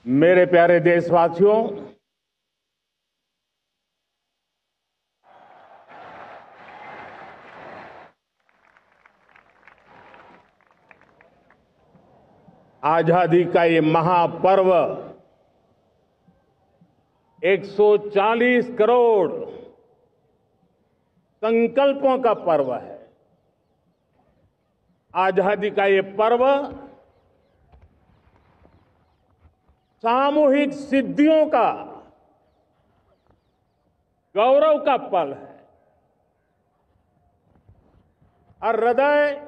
मेरे प्यारे देशवासियों, आजादी का ये महापर्व 140 करोड़ संकल्पों का पर्व है। आजादी का ये पर्व सामूहिक सिद्धियों का गौरव का पल है। हर हृदय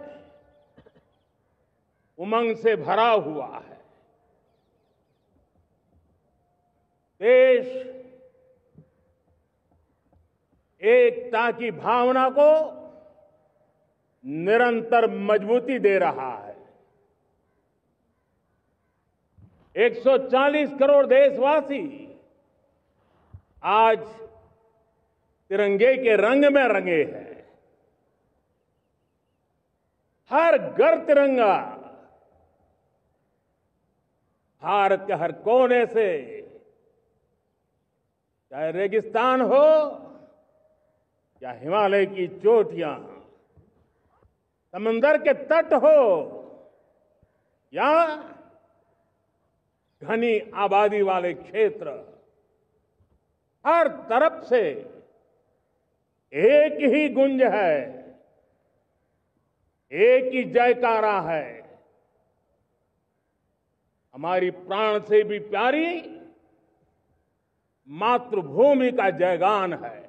उमंग से भरा हुआ है। देश एकता की भावना को निरंतर मजबूती दे रहा है। 140 करोड़ देशवासी आज तिरंगे के रंग में रंगे हैं। हर घर तिरंगा, भारत के हर कोने से, चाहे रेगिस्तान हो या हिमालय की चोटियां, समंदर के तट हो या घनी आबादी वाले क्षेत्र, हर तरफ से एक ही गुंज है, एक ही जयकारा है। हमारी प्राण से भी प्यारी मातृभूमि का जयगान है।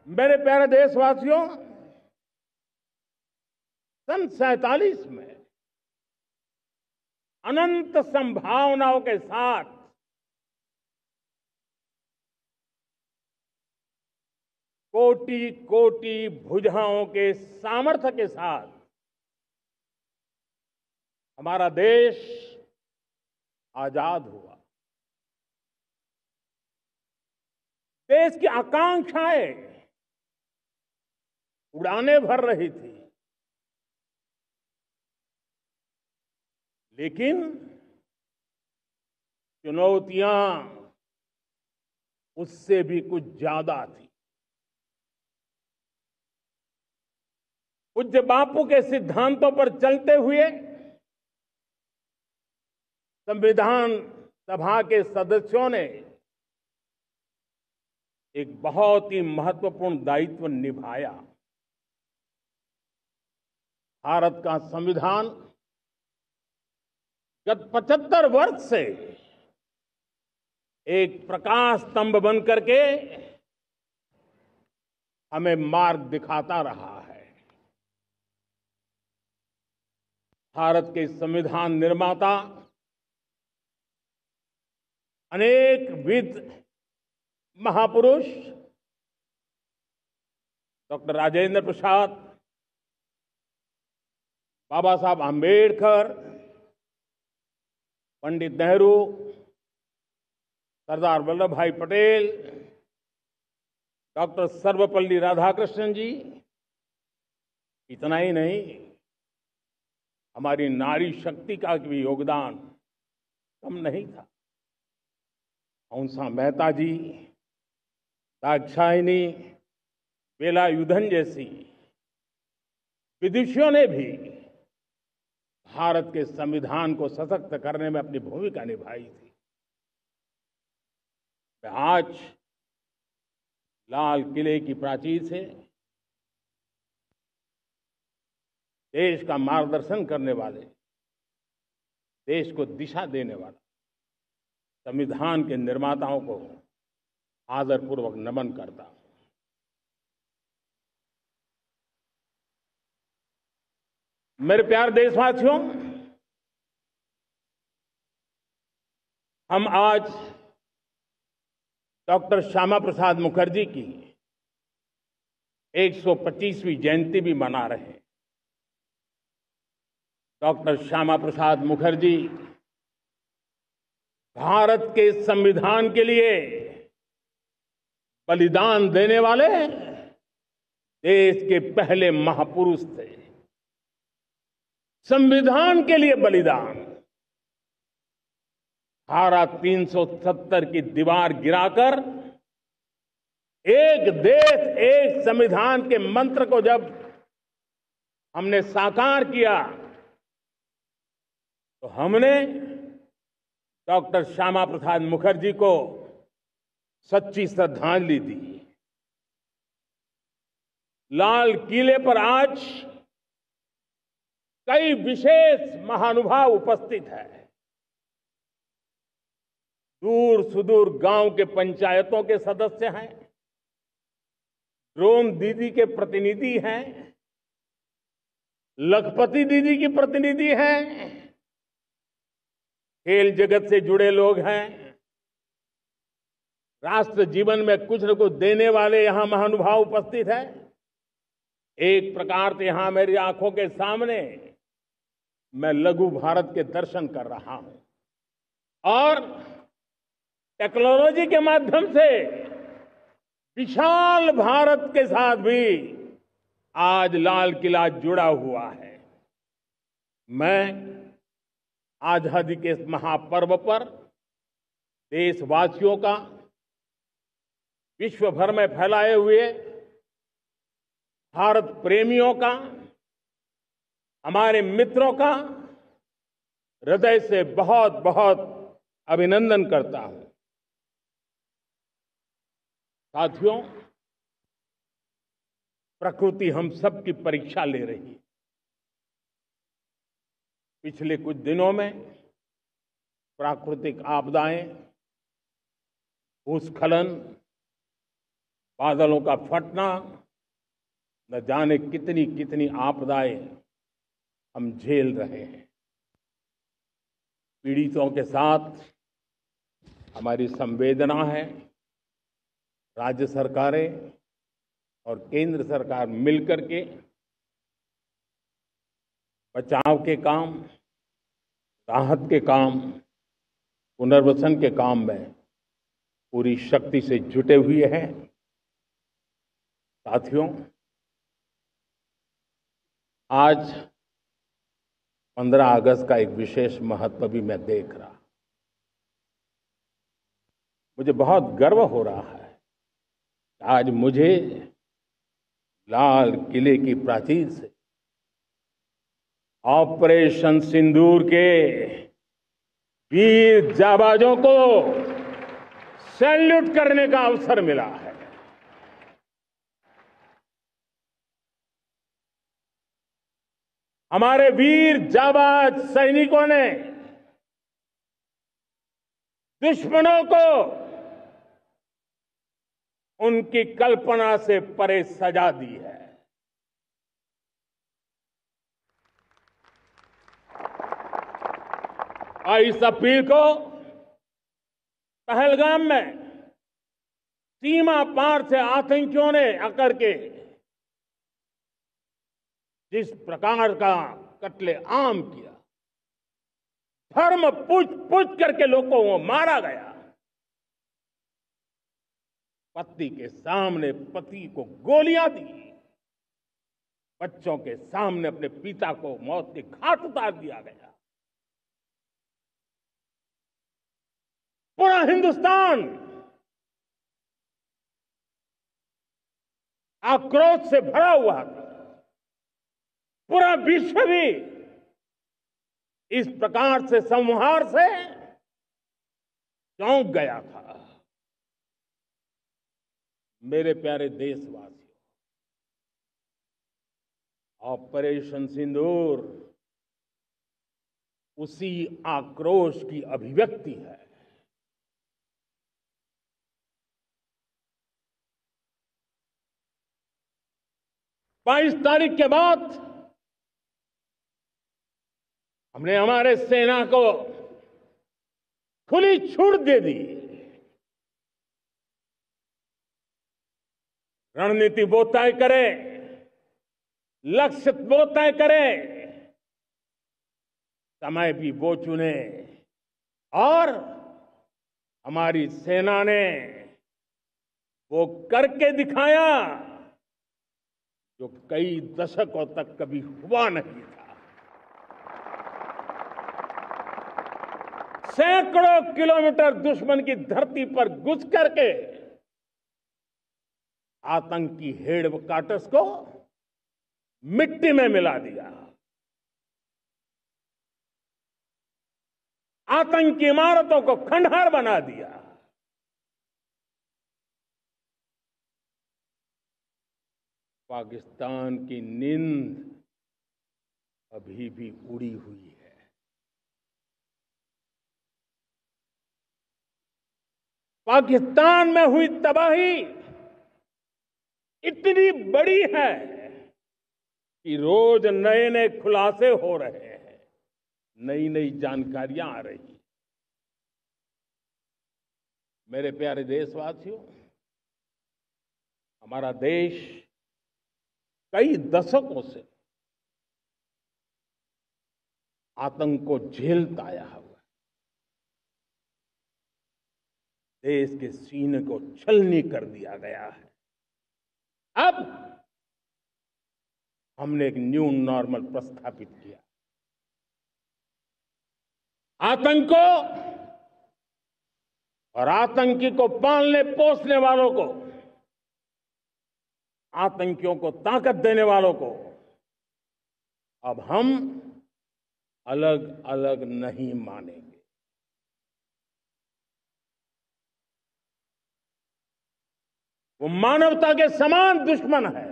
मेरे प्यारे देशवासियों, सन 47 में अनंत संभावनाओं के साथ कोटि कोटि भुजाओं के सामर्थ्य के साथ हमारा देश आजाद हुआ। देश की आकांक्षाएं उड़ाने भर रही थी, लेकिन चुनौतियां उससे भी कुछ ज्यादा थी। पूज्य बापू के सिद्धांतों पर चलते हुए संविधान सभा के सदस्यों ने एक बहुत ही महत्वपूर्ण दायित्व निभाया। भारत का संविधान गत 75 वर्ष से एक प्रकाश स्तंभ बन करके हमें मार्ग दिखाता रहा है। भारत के संविधान निर्माता अनेक विद महापुरुष डॉक्टर राजेंद्र प्रसाद, बाबा साहब आंबेडकर, पंडित नेहरू, सरदार वल्लभ भाई पटेल, डॉक्टर सर्वपल्ली राधाकृष्णन जी, इतना ही नहीं, हमारी नारी शक्ति का भी योगदान कम नहीं था। हंसा मेहता जी, दाक्षायणी, वेलायुधन जैसी विदुषियों ने भी भारत के संविधान को सशक्त करने में अपनी भूमिका निभाई थी। मैं आज लाल किले की प्राचीर से देश का मार्गदर्शन करने वाले, देश को दिशा देने वाला संविधान के निर्माताओं को आदरपूर्वक नमन करता हूं। मेरे प्यारे देशवासियों, हम आज डॉक्टर श्यामा प्रसाद मुखर्जी की 125वीं जयंती भी मना रहे हैं। डॉक्टर श्यामा प्रसाद मुखर्जी भारत के संविधान के लिए बलिदान देने वाले देश के पहले महापुरुष थे। संविधान के लिए बलिदान, धारा 370 की दीवार गिराकर एक देश एक संविधान के मंत्र को जब हमने साकार किया तो हमने डॉक्टर श्यामा प्रसाद मुखर्जी को सच्ची श्रद्धांजलि दी। लाल किले पर आज कई विशेष महानुभाव उपस्थित हैं। दूर सुदूर गांव के पंचायतों के सदस्य हैं, ड्रोन दीदी के प्रतिनिधि हैं, लखपति दीदी की प्रतिनिधि हैं, खेल जगत से जुड़े लोग हैं, राष्ट्र जीवन में कुछ न कुछ देने वाले यहां महानुभाव उपस्थित हैं। एक प्रकार से यहां मेरी आंखों के सामने मैं लघु भारत के दर्शन कर रहा हूं और टेक्नोलॉजी के माध्यम से विशाल भारत के साथ भी आज लाल किला जुड़ा हुआ है। मैं आजादी के इस महापर्व पर देशवासियों का, विश्व भर में फैलाए हुए भारत प्रेमियों का, हमारे मित्रों का हृदय से बहुत बहुत अभिनंदन करता हूं। साथियों, प्रकृति हम सब की परीक्षा ले रही है। पिछले कुछ दिनों में प्राकृतिक आपदाएं, भूस्खलन, बादलों का फटना, न जाने कितनी कितनी आपदाएं हम झेल रहे हैं। पीड़ितों के साथ हमारी संवेदना है। राज्य सरकारें और केंद्र सरकार मिलकर के बचाव के काम, राहत के काम, पुनर्वसन के काम में पूरी शक्ति से जुटे हुए हैं। साथियों, आज 15 अगस्त का एक विशेष महत्व भी मैं देख रहा। मुझे बहुत गर्व हो रहा है। आज मुझे लाल किले की प्राचीर से ऑपरेशन सिंदूर के वीर जाबाजों को सैल्यूट करने का अवसर मिला है। हमारे वीर जाबाज सैनिकों ने दुश्मनों को उनकी कल्पना से परे सजा दी है। और इस अपील को पहलगाम में सीमा पार से आतंकियों ने आकर के जिस प्रकार का कत्ले आम किया, धर्म पूछ करके लोगों को मारा गया। पत्नी के सामने पति को गोलियां दी, बच्चों के सामने अपने पिता को मौत के घाट उतार दिया गया। पूरा हिंदुस्तान आक्रोश से भरा हुआ था। पूरा विश्व भी इस प्रकार से संहार से चौंक गया था। मेरे प्यारे देशवासियों, ऑपरेशन सिंदूर उसी आक्रोश की अभिव्यक्ति है। 22 तारीख के बाद हमने हमारे सेना को खुली छूट दे दी। रणनीति वो तय करे, लक्ष्य वो तय करे, समय भी वो चुने और हमारी सेना ने वो करके दिखाया। जो कई दशकों तक कभी हुआ नहीं था। सैकड़ों किलोमीटर दुश्मन की धरती पर घुस करके आतंकी हेडक्वार्टर्स को मिट्टी में मिला दिया, आतंकी इमारतों को खंडहर बना दिया। पाकिस्तान की नींद अभी भी उड़ी हुई है। पाकिस्तान में हुई तबाही इतनी बड़ी है कि रोज नए नए खुलासे हो रहे हैं, नई नई जानकारियां आ रही हैं। मेरे प्यारे देशवासियों, हमारा देश कई दशकों से आतंक को झेलता आया हुआ है। देश के सीने को छलनी कर दिया गया है। अब हमने एक न्यू नॉर्मल प्रस्थापित किया। आतंक को और आतंकी को पालने पोसने वालों को, आतंकियों को ताकत देने वालों को अब हम अलग अलग नहीं मानेंगे। वो मानवता के समान दुश्मन है,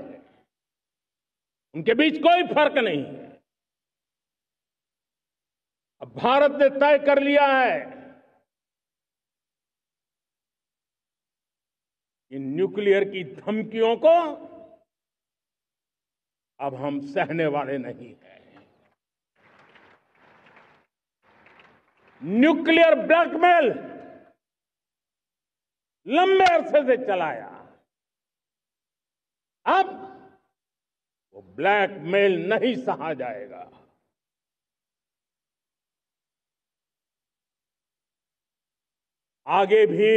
उनके बीच कोई फर्क नहीं है। अब भारत ने तय कर लिया है कि न्यूक्लियर की धमकियों को अब हम सहने वाले नहीं हैं। न्यूक्लियर ब्लैकमेल लंबे अरसे से चलाया, अब वो ब्लैकमेल नहीं सहा जाएगा। आगे भी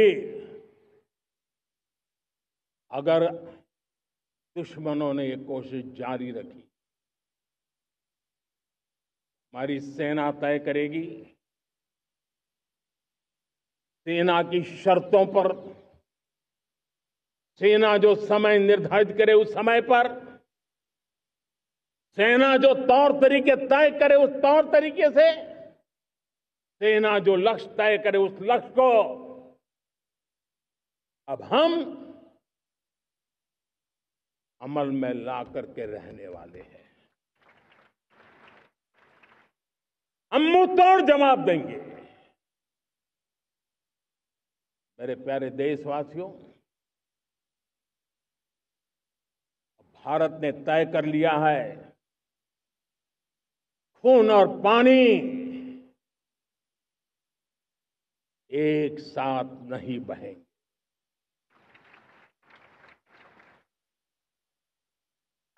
अगर दुश्मनों ने ये कोशिश जारी रखी, हमारी सेना तय करेगी, सेना की शर्तों पर, सेना जो समय निर्धारित करे उस समय पर, सेना जो तौर तरीके तय करे उस तौर तरीके से, सेना जो लक्ष्य तय करे उस लक्ष्य को अब हम अमल में ला करके रहने वाले हैं। हम मुंह तोड़ जवाब देंगे। मेरे प्यारे देशवासियों, भारत ने तय कर लिया है, खून और पानी एक साथ नहीं बहेंगे।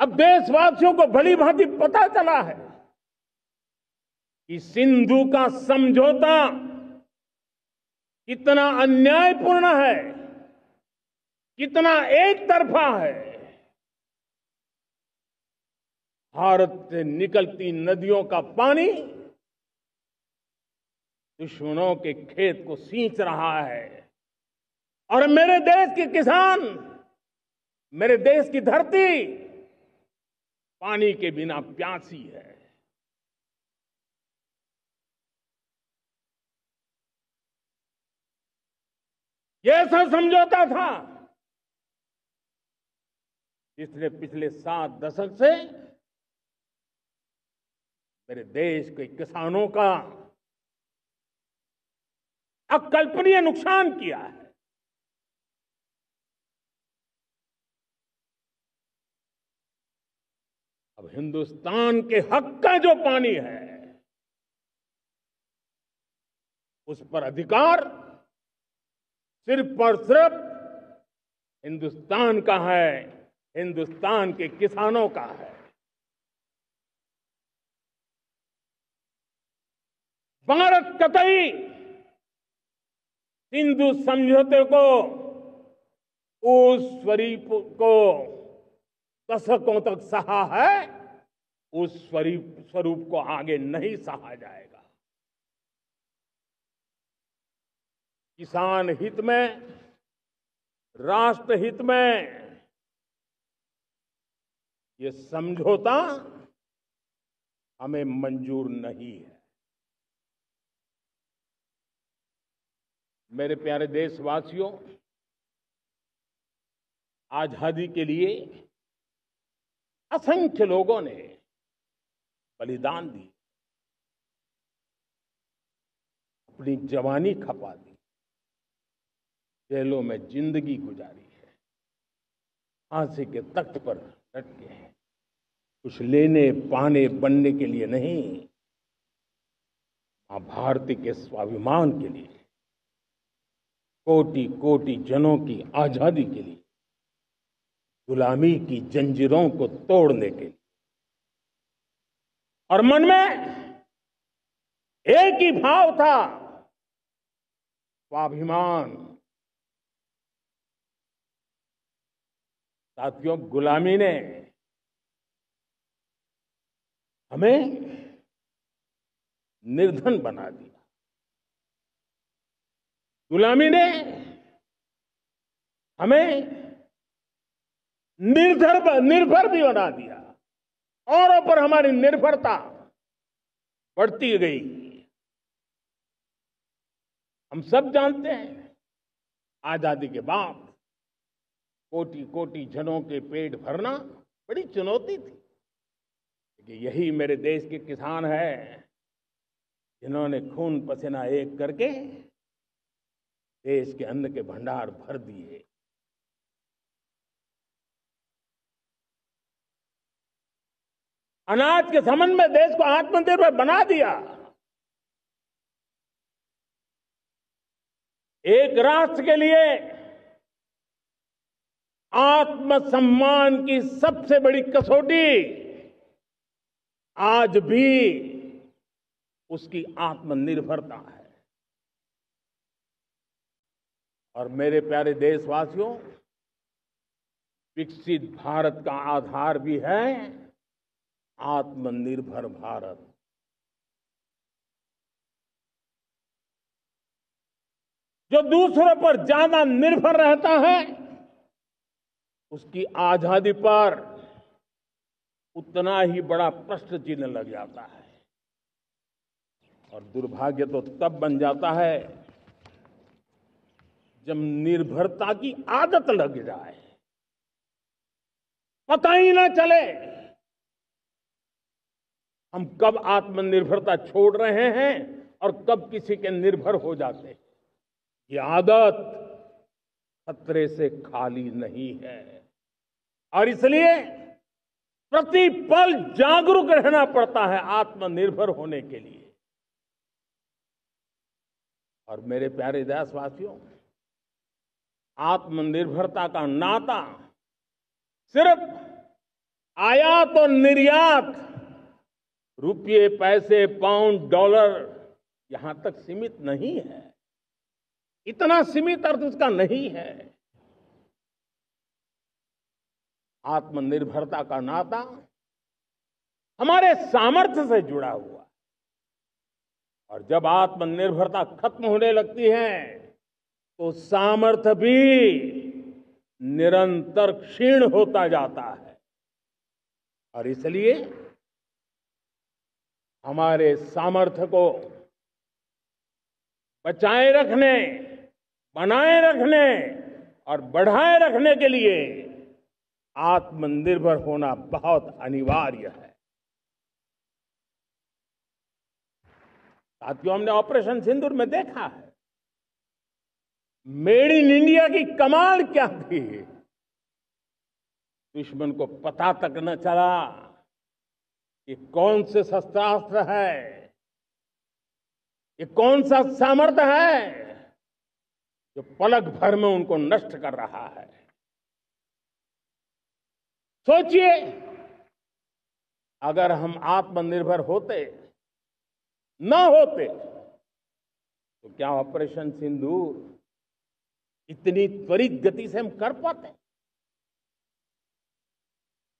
अब देशवासियों को भली भांति पता चला है कि सिंधु का समझौता कितना अन्यायपूर्ण है, कितना एक तरफा है। भारत से निकलती नदियों का पानी दुश्मनों के खेत को सींच रहा है और मेरे देश के किसान, मेरे देश की धरती पानी के बिना प्यासी है। ये ऐसा समझौता था जिसने पिछले 7 दशक से मेरे देश के किसानों का अकल्पनीय नुकसान किया है। अब हिंदुस्तान के हक का जो पानी है उस पर अधिकार सिर्फ और सिर्फ हिंदुस्तान का है, हिंदुस्तान के किसानों का है। भारत कतई सिंधु समझौते को, उस स्वरूप को दशकों तक सहा है, उस स्वरूप को आगे नहीं सहा जाएगा। किसान हित में, राष्ट्र हित में ये समझौता हमें मंजूर नहीं है। मेरे प्यारे देशवासियों, आजादी के लिए असंख्य लोगों ने बलिदान दी, अपनी जवानी खपा दी, जेलों में जिंदगी गुजारी है, फांसी के तख्त पर लटके हैं, कुछ लेने पाने बनने के लिए नहीं, मां भारती के स्वाभिमान के लिए, कोटि कोटि जनों की आजादी के लिए, गुलामी की जंजीरों को तोड़ने के लिए। और मन में एक ही भाव था, स्वाभिमान। साथियों, गुलामी ने हमें निर्धन बना दिया, गुलामी ने हमें निर्भर भी बना दिया, औरों पर हमारी निर्भरता बढ़ती गई। हम सब जानते हैं, आजादी के बाद कोटि कोटि जनों के पेट भरना बड़ी चुनौती थी। यही मेरे देश के किसान हैं जिन्होंने खून पसीना एक करके देश के अन्न के भंडार भर दिए। अनाज के संबंध में देश को आत्मनिर्भर बना दिया। एक राष्ट्र के लिए आत्मसम्मान की सबसे बड़ी कसौटी आज भी उसकी आत्मनिर्भरता है। और मेरे प्यारे देशवासियों, विकसित भारत का आधार भी है आत्मनिर्भर भारत। जो दूसरों पर ज्यादा निर्भर रहता है, उसकी आजादी पर उतना ही बड़ा प्रश्न चिन्ह लग जाता है। और दुर्भाग्य तो तब बन जाता है जब निर्भरता की आदत लग जाए, पता ही ना चले हम कब आत्मनिर्भरता छोड़ रहे हैं और कब किसी के निर्भर हो जाते हैं। ये आदत खतरे से खाली नहीं है और इसलिए प्रतिपल जागरूक रहना पड़ता है आत्मनिर्भर होने के लिए। और मेरे प्यारे देशवासियों, आत्मनिर्भरता का नाता सिर्फ आयात और निर्यात, रुपये, पैसे, पाउंड, डॉलर यहां तक सीमित नहीं है। इतना सीमित अर्थ उसका नहीं है। आत्मनिर्भरता का नाता हमारे सामर्थ्य से जुड़ा हुआ है। और जब आत्मनिर्भरता खत्म होने लगती है तो सामर्थ्य भी निरंतर क्षीण होता जाता है। और इसलिए हमारे सामर्थ्य को बचाए रखने, बनाए रखने और बढ़ाए रखने के लिए आत्मनिर्भर होना बहुत अनिवार्य है। साथियों, हमने ऑपरेशन सिंदूर में देखा है मेड इन इंडिया की कमाल क्या थी। दुश्मन को पता तक न चला कि कौन से शस्त्रास्त्र है, ये कौन सा सामर्थ्य है जो पलक भर में उनको नष्ट कर रहा है। सोचिए, अगर हम आत्मनिर्भर होते न होते तो क्या ऑपरेशन सिंदूर इतनी त्वरित गति से हम कर पाते?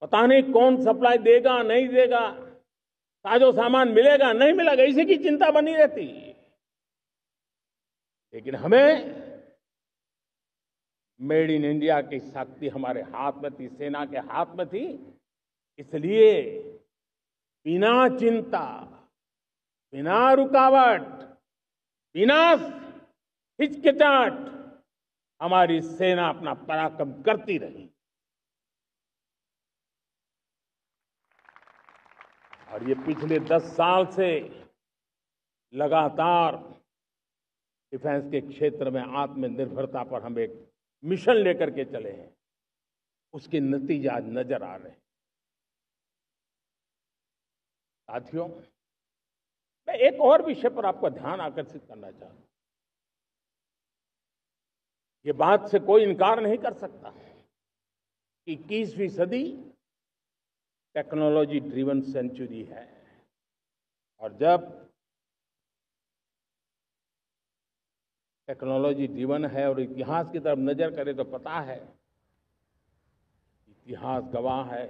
पता नहीं कौन सप्लाई देगा नहीं देगा, साजो सामान मिलेगा नहीं मिलेगा, इसी की चिंता बनी रहती। लेकिन हमें मेड इन इंडिया की शक्ति हमारे हाथ में थी, सेना के हाथ में थी, इसलिए बिना चिंता, बिना रुकावट, बिना हिचकिचाहट हमारी सेना अपना पराक्रम करती रही। और ये पिछले 10 साल से लगातार डिफेंस के क्षेत्र में आत्मनिर्भरता पर हम एक मिशन लेकर के चले हैं, उसके नतीजे आज नजर आ रहे हैं। साथियों, मैं एक और विषय पर आपका ध्यान आकर्षित करना चाहता हूं। ये बात से कोई इनकार नहीं कर सकता कि 21वीं सदी टेक्नोलॉजी ड्रिवन सेंचुरी है। और जब टेक्नोलॉजी ड्रिवन है और इतिहास की तरफ नजर करें तो पता है, इतिहास गवाह है,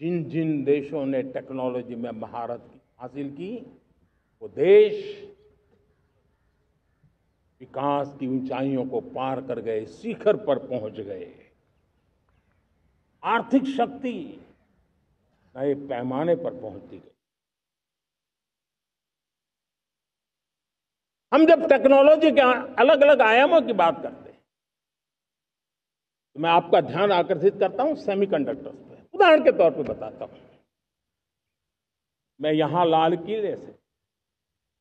जिन जिन देशों ने टेक्नोलॉजी में महारत हासिल की, वो देश विकास की ऊंचाइयों को पार कर गए, शिखर पर पहुंच गए। आर्थिक शक्ति नए पैमाने पर पहुंचती गई। हम जब टेक्नोलॉजी के अलग अलग आयामों की बात करते हैं तो मैं आपका ध्यान आकर्षित करता हूं सेमीकंडक्टर्स पे। उदाहरण के तौर पे बताता हूं, मैं यहां लाल किले से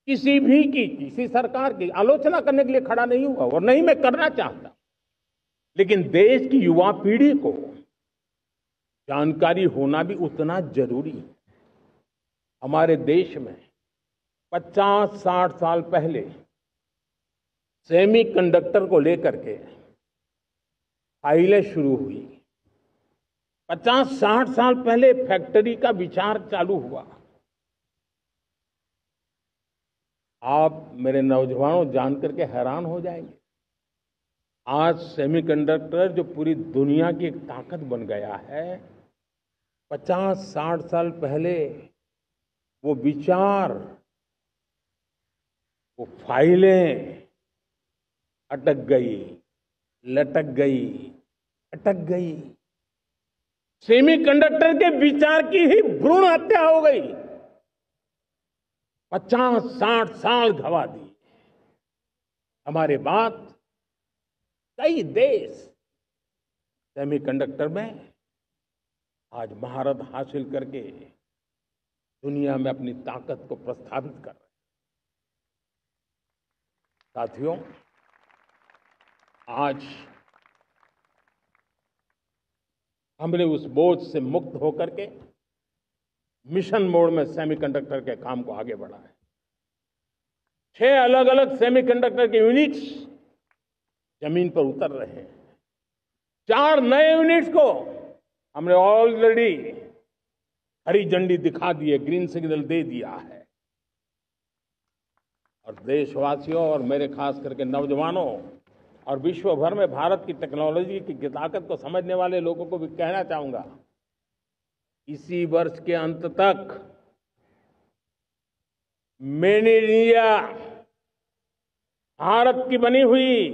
किसी सरकार की आलोचना करने के लिए खड़ा नहीं हुआ और नहीं मैं करना चाहता, लेकिन देश की युवा पीढ़ी को जानकारी होना भी उतना जरूरी है। हमारे देश में 50-60 साल पहले सेमीकंडक्टर को लेकर के फाइलें शुरू हुई। 50-60 साल पहले फैक्ट्री का विचार चालू हुआ। आप मेरे नौजवानों जानकर के हैरान हो जाएंगे, आज सेमीकंडक्टर जो पूरी दुनिया की एक ताकत बन गया है, 50-60 साल पहले वो विचार, वो फाइलें अटक गई, लटक गई, अटक गई। सेमीकंडक्टर के विचार की ही भ्रूण हत्या हो गई। 50-60 साल गवा दी। हमारे बाद कई देश सेमीकंडक्टर में आज महारत हासिल करके दुनिया में अपनी ताकत को प्रस्थापित कर रहे हैं। साथियों, आज हमने उस बोझ से मुक्त होकर के मिशन मोड में सेमीकंडक्टर के काम को आगे बढ़ा है। 6 अलग अलग सेमीकंडक्टर के यूनिट्स जमीन पर उतर रहे हैं। 4 नए यूनिट्स को हमने ऑलरेडी हरी झंडी दिखा दी है, ग्रीन सिग्नल दे दिया है। और देशवासियों और मेरे खास करके नौजवानों और विश्व भर में भारत की टेक्नोलॉजी की ताकत को समझने वाले लोगों को भी कहना चाहूंगा, इसी वर्ष के अंत तक मेड इन इंडिया भारत की बनी हुई,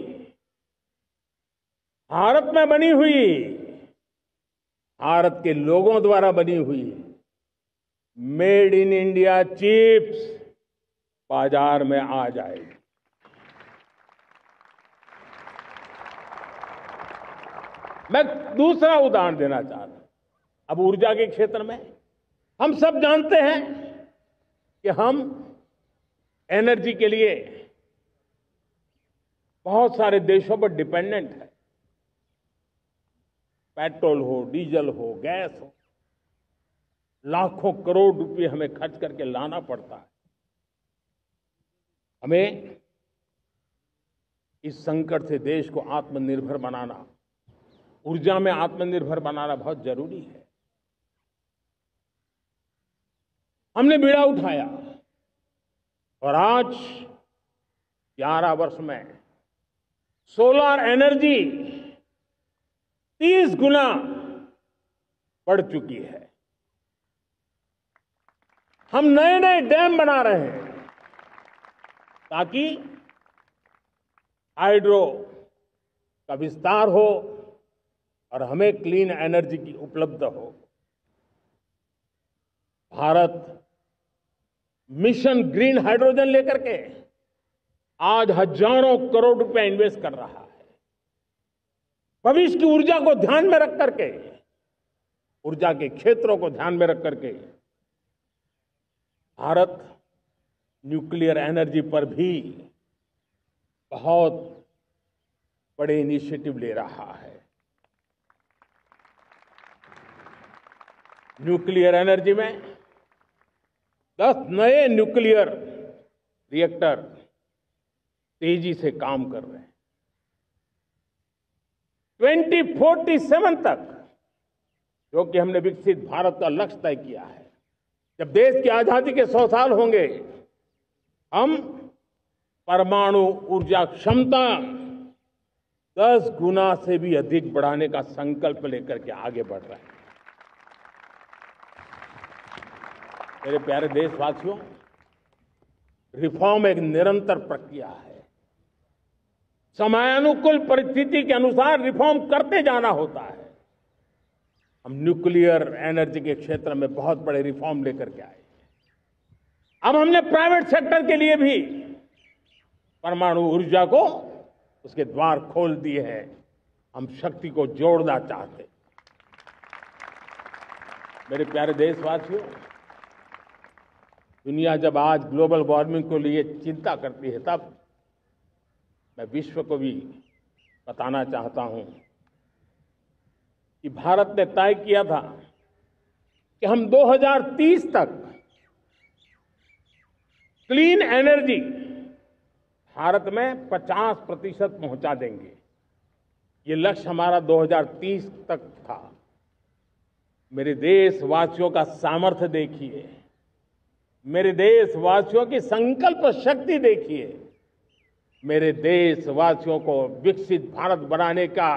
भारत में बनी हुई, भारत के लोगों द्वारा बनी हुई मेड इन इंडिया चिप्स बाजार में आ जाएगी। मैं दूसरा उदाहरण देना चाहता हूं। अब ऊर्जा के क्षेत्र में हम सब जानते हैं कि हम एनर्जी के लिए बहुत सारे देशों पर डिपेंडेंट है। पेट्रोल हो, डीजल हो, गैस हो, लाखों करोड़ रुपए हमें खर्च करके लाना पड़ता है। हमें इस संकट से देश को आत्मनिर्भर बनाना, ऊर्जा में आत्मनिर्भर बनाना बहुत जरूरी है। हमने बीड़ा उठाया और आज 11 वर्ष में सोलर एनर्जी 30 गुना बढ़ चुकी है। हम नए नए डैम बना रहे हैं ताकि हाइड्रो का विस्तार हो और हमें क्लीन एनर्जी की उपलब्ध हो। भारत मिशन ग्रीन हाइड्रोजन लेकर के आज हजारों करोड़ रुपए इन्वेस्ट कर रहा है। भविष्य की ऊर्जा को ध्यान में रख करके, ऊर्जा के क्षेत्रों को ध्यान में रख करके भारत न्यूक्लियर एनर्जी पर भी बहुत बड़े इनिशिएटिव ले रहा है। न्यूक्लियर एनर्जी में 10 नए न्यूक्लियर रिएक्टर तेजी से काम कर रहे हैं। 2047 तक, जो कि हमने विकसित भारत का लक्ष्य तय किया है, जब देश की आजादी के 100 साल होंगे, हम परमाणु ऊर्जा क्षमता 10 गुना से भी अधिक बढ़ाने का संकल्प लेकर के आगे बढ़ रहे हैं। मेरे प्यारे देशवासियों, रिफॉर्म एक निरंतर प्रक्रिया है। समयानुकूल परिस्थिति के अनुसार रिफॉर्म करते जाना होता है। हम न्यूक्लियर एनर्जी के क्षेत्र में बहुत बड़े रिफॉर्म लेकर के आए। अब हमने प्राइवेट सेक्टर के लिए भी परमाणु ऊर्जा को उसके द्वार खोल दिए हैं। हम शक्ति को जोड़ना चाहते हैं। मेरे प्यारे देशवासियों, दुनिया जब आज ग्लोबल वार्मिंग को लिए चिंता करती है, तब मैं विश्व को भी बताना चाहता हूं कि भारत ने तय किया था कि हम 2030 तक क्लीन एनर्जी भारत में 50% पहुंचा देंगे। ये लक्ष्य हमारा 2030 तक था। मेरे देशवासियों का सामर्थ्य देखिए, मेरे देशवासियों की संकल्प शक्ति देखिए, मेरे देशवासियों को विकसित भारत बनाने का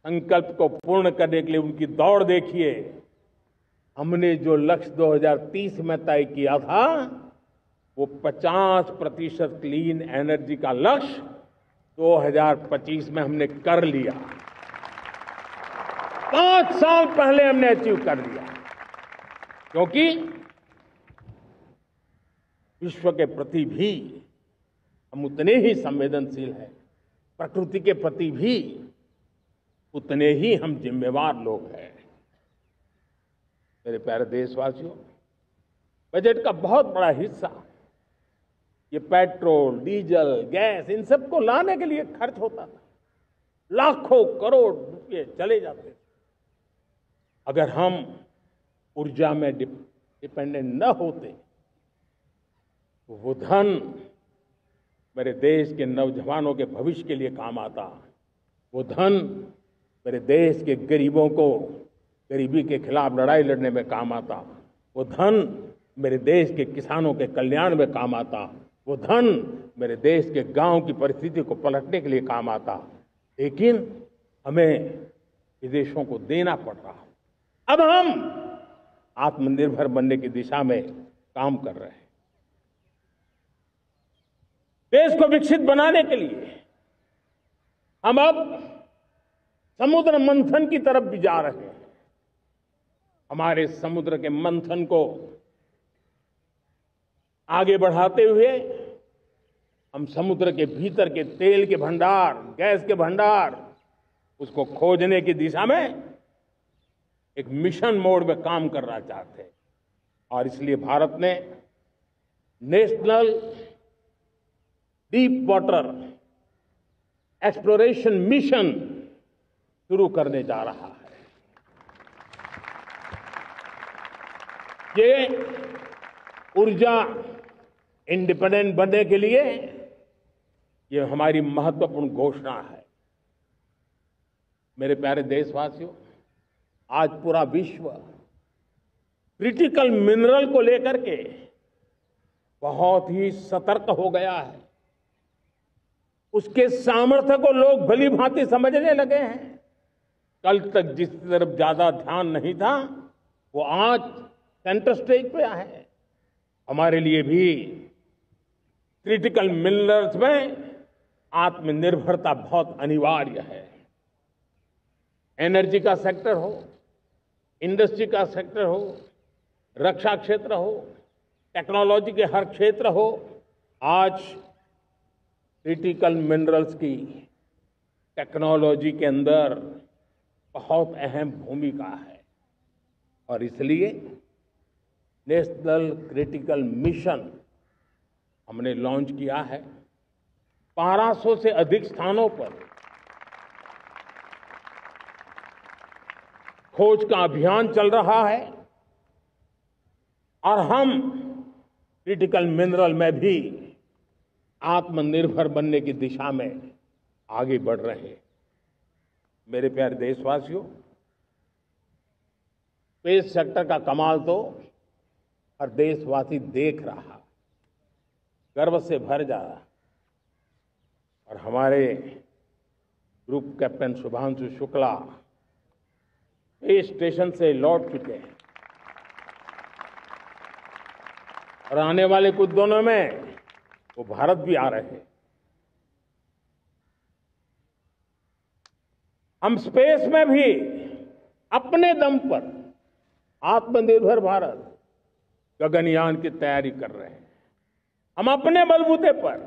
संकल्प को पूर्ण करने के लिए उनकी दौड़ देखिए। हमने जो लक्ष्य 2030 में तय किया था, वो 50% क्लीन एनर्जी का लक्ष्य 2025 में हमने कर लिया। 5 साल पहले हमने अचीव कर लिया, क्योंकि विश्व के प्रति भी हम उतने ही संवेदनशील हैं, प्रकृति के प्रति भी उतने ही हम जिम्मेवार लोग हैं। मेरे प्यारे देशवासियों, बजट का बहुत बड़ा हिस्सा ये पेट्रोल, डीजल, गैस, इन सब को लाने के लिए खर्च होता था। लाखों करोड़ रुपए चले जाते थे। अगर हम ऊर्जा में डिपेंडेंट न होते तो वो धन मेरे देश के नौजवानों के भविष्य के लिए काम आता। वो धन मेरे देश के गरीबों को गरीबी के खिलाफ लड़ाई लड़ने में काम आता। वो धन मेरे देश के किसानों के कल्याण में काम आता। वो धन मेरे देश के गांव की परिस्थिति को पलटने के लिए काम आता। लेकिन हमें विदेशों को देना पड़ रहा। अब हम आत्मनिर्भर बनने की दिशा में काम कर रहे हैं। देश को विकसित बनाने के लिए हम अब समुद्र मंथन की तरफ भी जा रहे हैं। हमारे समुद्र के मंथन को आगे बढ़ाते हुए हम समुद्र के भीतर के तेल के भंडार, गैस के भंडार, उसको खोजने की दिशा में एक मिशन मोड में काम करना चाहते हैं। और इसलिए भारत ने national deep water exploration mission शुरू करने जा रहा है। ये ऊर्जा इंडिपेंडेंट बनने के लिए ये हमारी महत्वपूर्ण घोषणा है। मेरे प्यारे देशवासियों, आज पूरा विश्व क्रिटिकल मिनरल को लेकर के बहुत ही सतर्क हो गया है। उसके सामर्थ्य को लोग भली भांति समझने लगे हैं। कल तक जिस तरफ ज्यादा ध्यान नहीं था, वो आज सेंटर स्टेज पे है। हमारे लिए भी क्रिटिकल मिनरल्स में आत्मनिर्भरता बहुत अनिवार्य है। एनर्जी का सेक्टर हो, इंडस्ट्री का सेक्टर हो, रक्षा क्षेत्र हो, टेक्नोलॉजी के हर क्षेत्र हो, आज क्रिटिकल मिनरल्स की टेक्नोलॉजी के अंदर बहुत अहम भूमिका है। और इसलिए नेशनल क्रिटिकल मिशन हमने लॉन्च किया है। 1200 से अधिक स्थानों पर खोज का अभियान चल रहा है और हम क्रिटिकल मिनरल में भी आत्मनिर्भर बनने की दिशा में आगे बढ़ रहे हैं। मेरे प्यारे देशवासियों, स्पेस सेक्टर का कमाल तो हर देशवासी देख रहा, गर्व से भर जा रहा। और हमारे group captain Shubhanshu Shukla space station से लौट चुके हैं और आने वाले कुछ दिनों में वो भारत भी आ रहे हैं। हम स्पेस में भी अपने दम पर आत्मनिर्भर भारत गगनयान की तैयारी कर रहे हैं। हम अपने बलबूते पर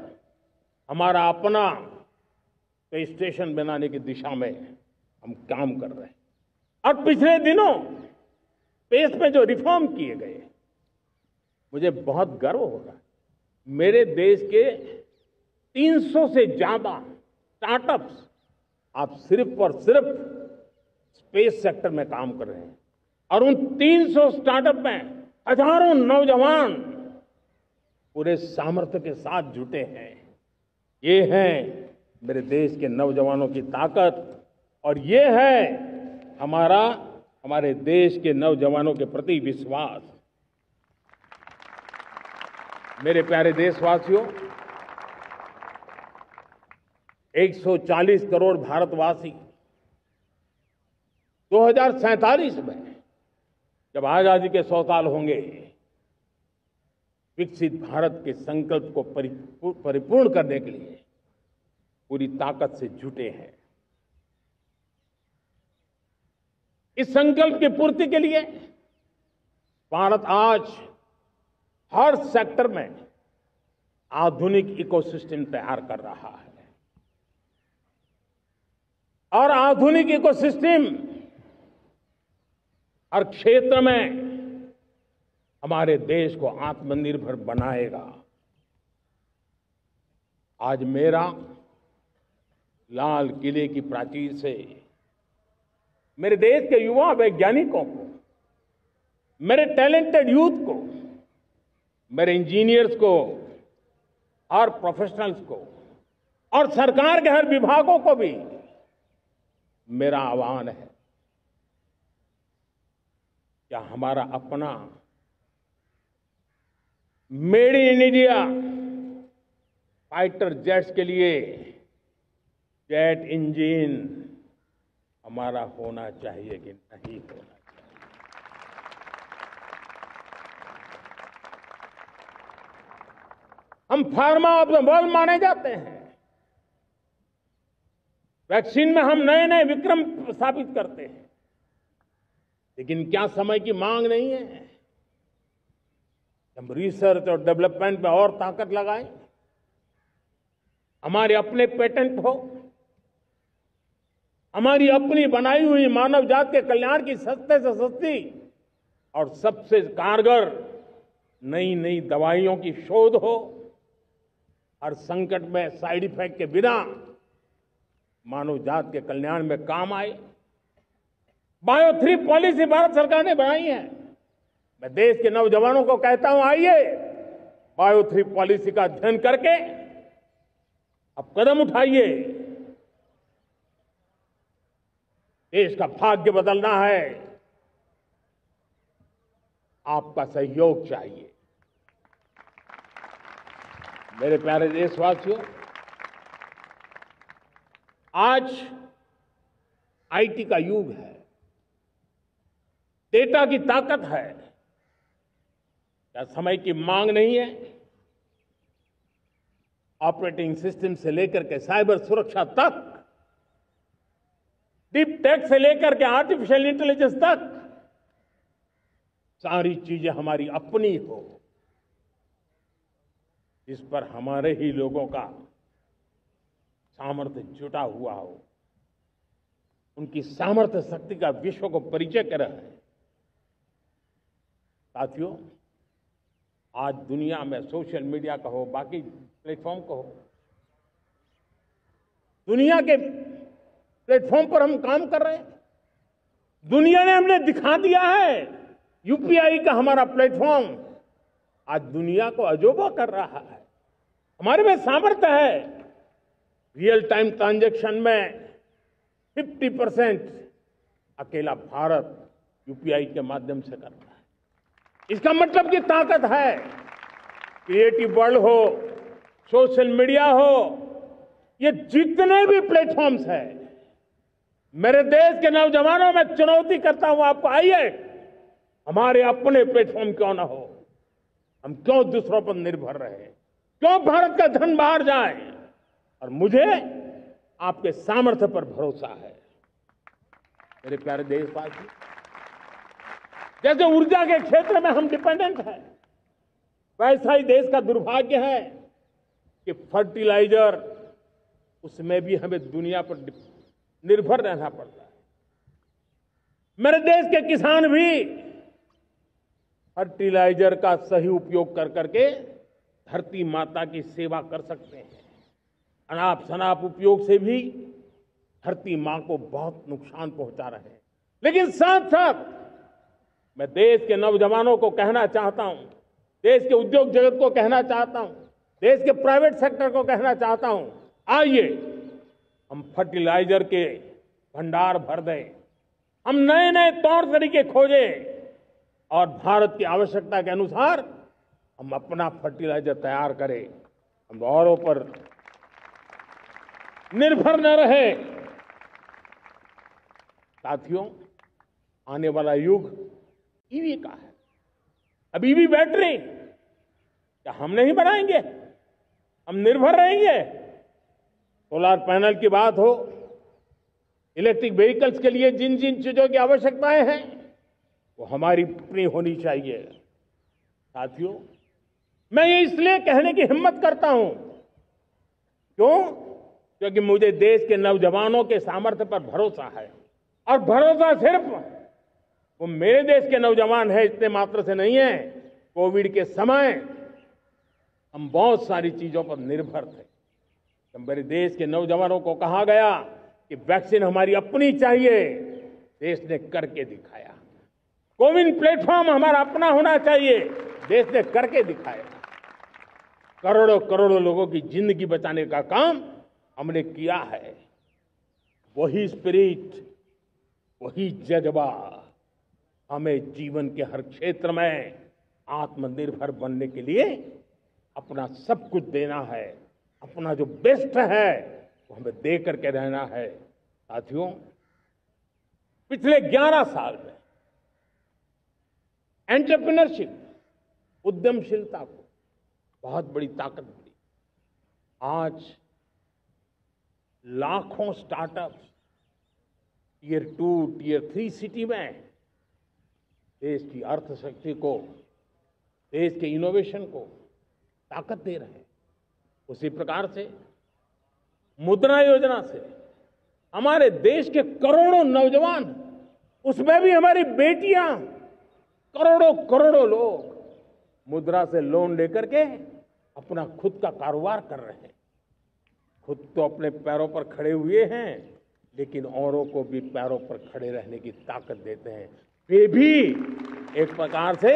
हमारा अपना स्पेस स्टेशन बनाने की दिशा में हम काम कर रहे हैं। और पिछले दिनों स्पेस में जो रिफॉर्म किए गए, मुझे बहुत गर्व हो रहा है। मेरे देश के 300 से ज्यादा स्टार्टअप्स आप सिर्फ और सिर्फ स्पेस सेक्टर में काम कर रहे हैं और उन 300 स्टार्टअप में हजारों नौजवान पूरे सामर्थ्य के साथ जुटे हैं। ये है मेरे देश के नौजवानों की ताकत और ये है हमारे देश के नौजवानों के प्रति विश्वास। मेरे प्यारे देशवासियों, 140 करोड़ भारतवासी 2047 में जब आजादी के 100 साल होंगे, विकसित भारत के संकल्प को परिपूर्ण करने के लिए पूरी ताकत से जुटे हैं। इस संकल्प की पूर्ति के लिए भारत आज हर सेक्टर में आधुनिक इकोसिस्टम तैयार कर रहा है और आधुनिक इकोसिस्टम हर क्षेत्र में हमारे देश को आत्मनिर्भर बनाएगा। आज मेरा लाल किले की प्राचीर से मेरे देश के युवा वैज्ञानिकों को, मेरे टैलेंटेड यूथ को, मेरे इंजीनियर्स को और प्रोफेशनल्स को और सरकार के हर विभागों को भी मेरा आह्वान है, क्या हमारा अपना made in India fighter jets के लिए जेट इंजन हमारा होना चाहिए कि नहीं होना चाहिए? हम फार्मा ऑफ द वर्ल्ड माने जाते हैं। वैक्सीन में हम नए नए विक्रम स्थापित करते हैं, लेकिन क्या समय की मांग नहीं है? हम रिसर्च और डेवलपमेंट में और ताकत लगाएं, हमारे अपने पेटेंट हो, हमारी अपनी बनाई हुई मानव जात के कल्याण की सस्ते से सस्ती और सबसे कारगर नई नई दवाइयों की शोध हो, हर संकट में साइड इफेक्ट के बिना मानव जात के कल्याण में काम आए। बायो 3 पॉलिसी भारत सरकार ने बनाई है। मैं देश के नौजवानों को कहता हूं, आइए बायो 3 पॉलिसी का अध्ययन करके अब कदम उठाइए। देश का भाग्य बदलना है, आपका सहयोग चाहिए। मेरे प्यारे देशवासियों, आज आईटी का युग है, डेटा की ताकत है। क्या समय की मांग नहीं है? ऑपरेटिंग सिस्टम से लेकर के साइबर सुरक्षा तक, डीप टेक से लेकर के आर्टिफिशियल इंटेलिजेंस तक, सारी चीजें हमारी अपनी हो, इस पर हमारे ही लोगों का सामर्थ्य जुटा हुआ हो, उनकी सामर्थ्य शक्ति का विश्व को परिचय करा है। साथियों, आज दुनिया में सोशल मीडिया का हो, बाकी प्लेटफॉर्म का हो, दुनिया के प्लेटफॉर्म पर हम काम कर रहे हैं। दुनिया ने हमने दिखा दिया है, यूपीआई का हमारा प्लेटफॉर्म आज दुनिया को अजोबा कर रहा है। हमारे में सामर्थ्य है। रियल टाइम ट्रांजैक्शन में 50% अकेला भारत यूपीआई के माध्यम से कर रहा है। इसका मतलब की ताकत है। क्रिएटिव वर्ल्ड हो, सोशल मीडिया हो, ये जितने भी प्लेटफॉर्म्स हैं, मेरे देश के नौजवानों में चुनौती करता हूं आपको, आइए हमारे अपने प्लेटफॉर्म क्यों ना हो, हम क्यों दूसरों पर निर्भर रहे, क्यों भारत का धन बाहर जाए। और मुझे आपके सामर्थ्य पर भरोसा है। मेरे प्यारे देशवासी, जैसे ऊर्जा के क्षेत्र में हम डिपेंडेंट हैं, वैसा ही देश का दुर्भाग्य है कि फर्टिलाइजर, उसमें भी हमें दुनिया पर निर्भर रहना पड़ता है। मेरे देश के किसान भी फर्टिलाइजर का सही उपयोग कर करके धरती माता की सेवा कर सकते हैं। अनाप शनाप उपयोग से भी धरती मां को बहुत नुकसान पहुंचा रहे हैं। लेकिन साथ साथ मैं देश के नौजवानों को कहना चाहता हूं, देश के उद्योग जगत को कहना चाहता हूं, देश के प्राइवेट सेक्टर को कहना चाहता हूं, आइए हम फर्टिलाइजर के भंडार भर दें, हम नए नए तौर तरीके खोजें और भारत की आवश्यकता के अनुसार हम अपना फर्टिलाइजर तैयार करें। हम औरों पर निर्भर न रहे। साथियों, आने वाला युग ईवी का है। अब ईवी बैटरी क्या हम नहीं बनाएंगे? हम निर्भर रहेंगे? सोलर पैनल की बात हो, इलेक्ट्रिक व्हीकल्स के लिए जिन जिन चीजों की आवश्यकताएं हैं वो हमारी अपनी होनी चाहिए। साथियों, मैं ये इसलिए कहने की हिम्मत करता हूं, क्यों? क्योंकि मुझे देश के नौजवानों के सामर्थ्य पर भरोसा है। और भरोसा सिर्फ वो मेरे देश के नौजवान है इतने मात्र से नहीं है। कोविड के समय हम बहुत सारी चीजों पर निर्भर थे। तो मेरे देश के नौजवानों को कहा गया कि वैक्सीन हमारी अपनी चाहिए, देश ने करके दिखाया। कोविन प्लेटफॉर्म हमारा अपना होना चाहिए, देश ने करके दिखाया। करोड़ों करोड़ों लोगों की जिंदगी बचाने का काम हमने किया है। वही स्पिरिट, वही जज्बा हमें जीवन के हर क्षेत्र में आत्मनिर्भर बनने के लिए अपना सब कुछ देना है। अपना जो बेस्ट है वो हमें दे करके रहना है। साथियों, पिछले 11 साल में एंटरप्रेन्योरशिप, उद्यमशीलता को बहुत बड़ी ताकत मिली। आज लाखों स्टार्टअप्स टियर 2, टियर 3 सिटी में देश की अर्थशक्ति को, देश के इनोवेशन को ताकत दे रहे हैं। उसी प्रकार से मुद्रा योजना से हमारे देश के करोड़ों नौजवान, उसमें भी हमारी बेटियां, करोड़ों करोड़ों लोग मुद्रा से लोन लेकर के अपना खुद का कारोबार कर रहे हैं। खुद तो अपने पैरों पर खड़े हुए हैं, लेकिन औरों को भी पैरों पर खड़े रहने की ताकत देते हैं। वे भी एक प्रकार से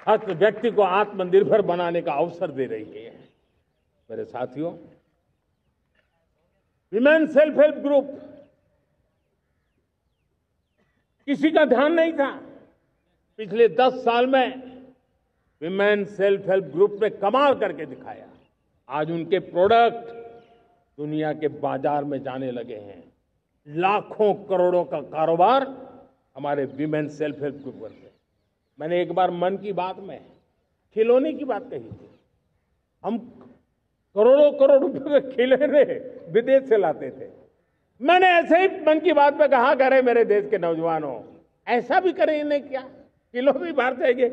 हर व्यक्ति को आत्मनिर्भर बनाने का अवसर दे रही है। मेरे साथियों, विमेन सेल्फ हेल्प ग्रुप, किसी का ध्यान नहीं था। पिछले 10 साल में विमेन सेल्फ हेल्प ग्रुप ने कमाल करके दिखाया। आज उनके प्रोडक्ट दुनिया के बाजार में जाने लगे हैं। लाखों करोड़ों का कारोबार हमारे विमेन सेल्फ हेल्प ग्रुप करते हैं। मैंने एक बार मन की बात में खिलौने की बात कही थी। हम करोड़ों करोड़ रुपए के खिलौने विदेश से लाते थे। मैंने ऐसे ही मन की बात में कहा, करे मेरे देश के नौजवानों, ऐसा भी करें इन्हें क्या, किलो भी बाहर जाएंगे।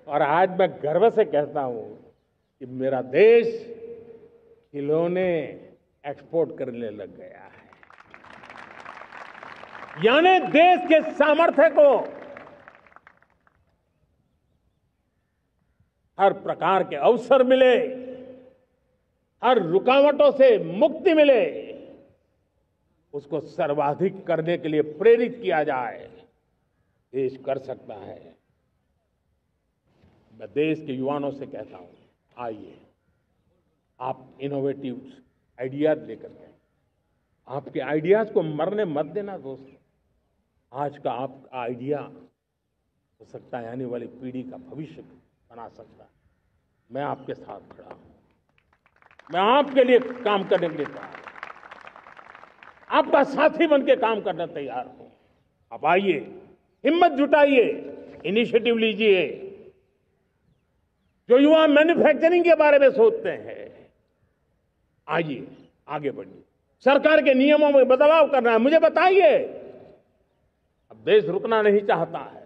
और आज मैं गर्व से कहता हूं कि मेरा देश खिलौने एक्सपोर्ट करने लग गया है। यानी देश के सामर्थ्य को हर प्रकार के अवसर मिले, हर रुकावटों से मुक्ति मिले, उसको सर्वाधिक करने के लिए प्रेरित किया जाए। देश कर सकता है। मैं देश के युवाओं से कहता हूं, आइए आप इनोवेटिव आइडियाज लेकर के, आपके आइडियाज को मरने मत देना दोस्तों। आज का आपका आइडिया हो सकता है आने वाली पीढ़ी का भविष्य बना सकता है। मैं आपके साथ खड़ा हूं, मैं आपके लिए काम करने के लिए तैयार हूं, आपका साथी बन के काम करना तैयार हूं। आप आइए, हिम्मत जुटाइए, इनिशिएटिव लीजिए। जो युवा मैन्युफैक्चरिंग के बारे में सोचते हैं, आइए आगे बढ़िए। सरकार के नियमों में बदलाव करना है, मुझे बताइए। अब देश रुकना नहीं चाहता है।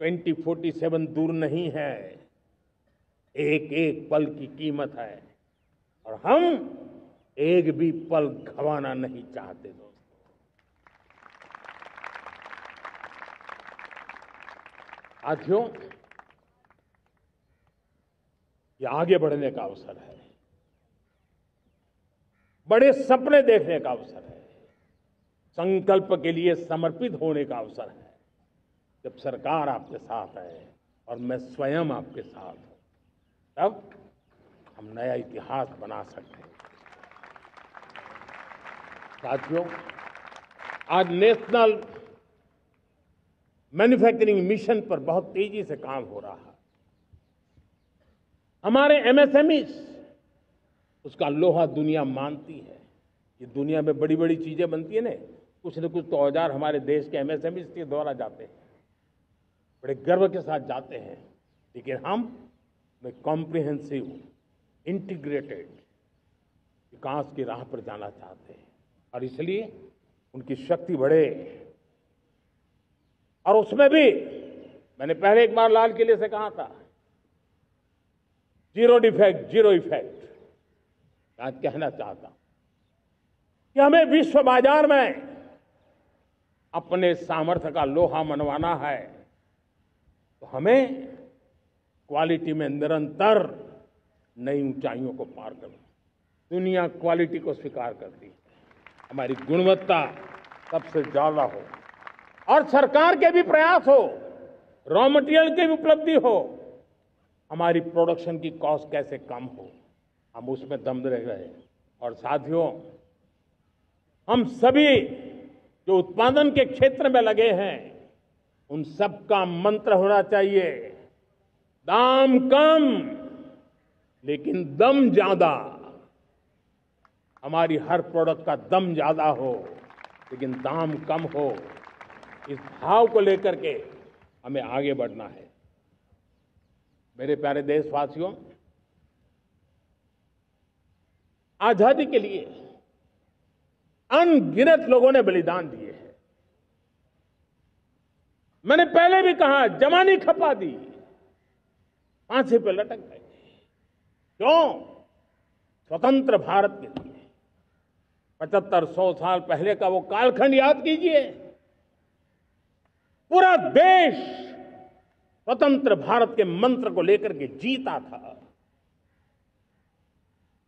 2047 दूर नहीं है, एक एक पल की कीमत है और हम एक भी पल गंवाना नहीं चाहते दोस्तों। साथियों, ये आगे बढ़ने का अवसर है, बड़े सपने देखने का अवसर है, संकल्प के लिए समर्पित होने का अवसर है। जब सरकार आपके साथ है और मैं स्वयं आपके साथ हूं, तब हम नया इतिहास बना सकते हैं। साथियों, आज नेशनल मैन्युफैक्चरिंग मिशन पर बहुत तेजी से काम हो रहा है। हमारे एमएसएमई उसका लोहा दुनिया मानती है। ये दुनिया में बड़ी बड़ी चीजें बनती है ना, कुछ न कुछ तो औजार हमारे देश के एमएसएमई के द्वारा जाते हैं, बड़े गर्व के साथ जाते हैं। लेकिन हम कॉम्प्रिहेंसिव इंटीग्रेटेड विकास की राह पर जाना चाहते हैं और इसलिए उनकी शक्ति बढ़े। और उसमें भी मैंने पहले एक बार लाल किले से कहा था, जीरो डिफेक्ट जीरो इफेक्ट। आज कहना चाहता हूं कि हमें विश्व बाजार में अपने सामर्थ्य का लोहा मनवाना है, तो हमें क्वालिटी में निरंतर नई ऊंचाइयों को पार करना। दुनिया क्वालिटी को स्वीकार करती है, हमारी गुणवत्ता सबसे ज्यादा हो और सरकार के भी प्रयास हो, रॉ मटेरियल की भी उपलब्धि हो, हमारी प्रोडक्शन की कॉस्ट कैसे कम हो, हम उसमें दम रह रहे हैं। और साथियों, हम सभी जो उत्पादन के क्षेत्र में लगे हैं, उन सबका मंत्र होना चाहिए, दाम कम लेकिन दम ज्यादा। हमारी हर प्रोडक्ट का दम ज्यादा हो लेकिन दाम कम हो। इस भाव को लेकर के हमें आगे बढ़ना है। मेरे प्यारे देशवासियों, आजादी के लिए अनगिनत लोगों ने बलिदान दिए हैं। मैंने पहले भी कहा, जवानी खपा दी, फांसी पे लटक गए। क्यों? स्वतंत्र भारत के लिए। 75-100 साल पहले का वो कालखंड याद कीजिए। पूरा देश स्वतंत्र भारत के मंत्र को लेकर के जीता था।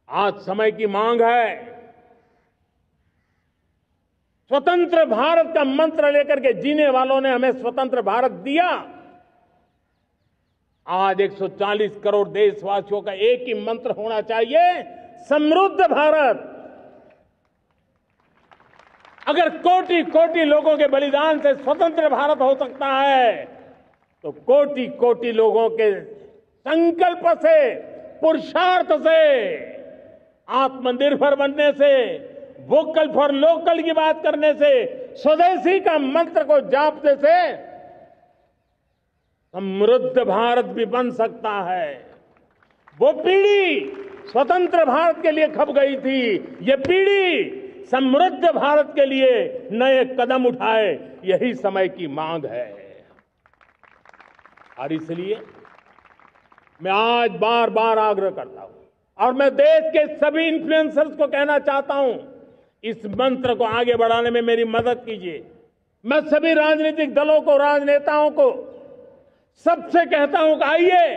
आज समय की मांग है, स्वतंत्र भारत का मंत्र लेकर के जीने वालों ने हमें स्वतंत्र भारत दिया। आज 140 करोड़ देशवासियों का एक ही मंत्र होना चाहिए, समृद्ध भारत। अगर कोटि कोटि लोगों के बलिदान से स्वतंत्र भारत हो सकता है, तो कोटि कोटि लोगों के संकल्प से, पुरुषार्थ से, आत्मनिर्भर बनने से वोकल फॉर लोकल की बात करने से, स्वदेशी का मंत्र को जापने से समृद्ध भारत भी बन सकता है। वो पीढ़ी स्वतंत्र भारत के लिए खप गई थी, ये पीढ़ी समृद्ध भारत के लिए नए कदम उठाए, यही समय की मांग है। और इसलिए मैं आज बार बार आग्रह करता हूं और मैं देश के सभी इन्फ्लुएंसर्स को कहना चाहता हूं, इस मंत्र को आगे बढ़ाने में मेरी मदद कीजिए। मैं सभी राजनीतिक दलों को, राजनेताओं को सबसे कहता हूं कि आइए,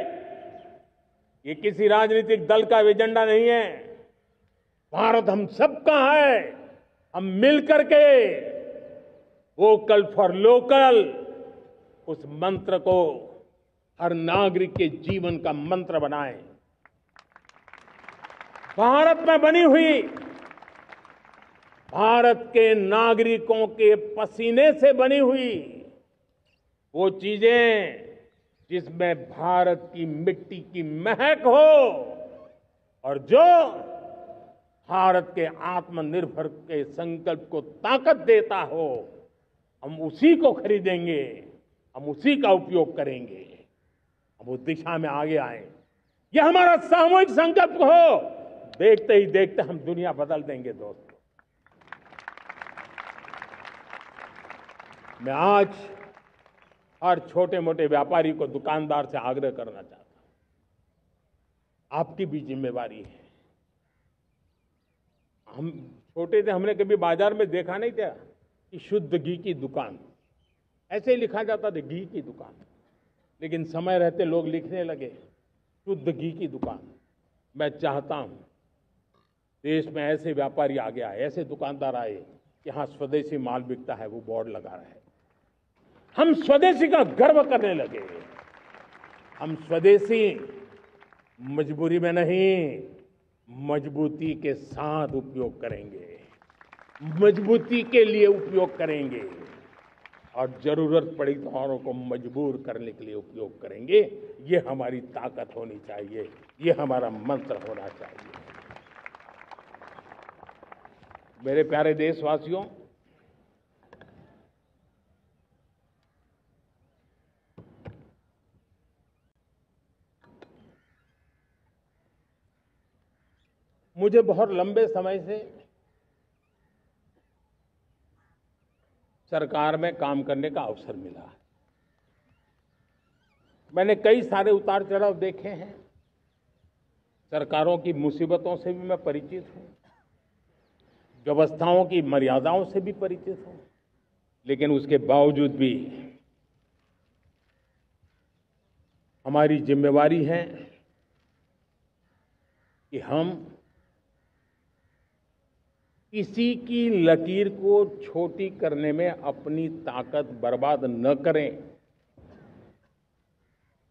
ये किसी राजनीतिक दल का एजेंडा नहीं है, भारत हम सबका है। हम मिलकर के वोकल फॉर लोकल उस मंत्र को हर नागरिक के जीवन का मंत्र बनाएं। भारत में बनी हुई, भारत के नागरिकों के पसीने से बनी हुई वो चीजें जिसमें भारत की मिट्टी की महक हो और जो भारत के आत्मनिर्भर के संकल्प को ताकत देता हो, हम उसी को खरीदेंगे, हम उसी का उपयोग करेंगे, हम उस दिशा में आगे आए। यह हमारा सामूहिक संकल्प हो, देखते ही देखते हम दुनिया बदल देंगे। दोस्तों, मैं आज हर छोटे मोटे व्यापारी को, दुकानदार से आग्रह करना चाहता हूं, आपकी भी जिम्मेवारी है। हम छोटे थे, हमने कभी बाजार में देखा नहीं था कि शुद्ध घी की दुकान, ऐसे ही लिखा जाता था घी की दुकान, लेकिन समय रहते लोग लिखने लगे शुद्ध घी की दुकान। मैं चाहता हूं देश में ऐसे व्यापारी आगे आए, ऐसे दुकानदार आए कि हाँ स्वदेशी माल बिकता है, वो बोर्ड लगा रहे हैं। हम स्वदेशी का गर्व करने लगे। हम स्वदेशी मजबूरी में नहीं, मजबूती के साथ उपयोग करेंगे, मजबूती के लिए उपयोग करेंगे और जरूरत पड़ी तो औरों को मजबूर करने के लिए उपयोग करेंगे। ये हमारी ताकत होनी चाहिए, ये हमारा मंत्र होना चाहिए। मेरे प्यारे देशवासियों, मुझे बहुत लंबे समय से सरकार में काम करने का अवसर मिला है। मैंने कई सारे उतार चढ़ाव देखे हैं, सरकारों की मुसीबतों से भी मैं परिचित हूं, व्यवस्थाओं की मर्यादाओं से भी परिचित हूं, लेकिन उसके बावजूद भी हमारी जिम्मेवारी है कि हम किसी की लकीर को छोटी करने में अपनी ताकत बर्बाद न करें।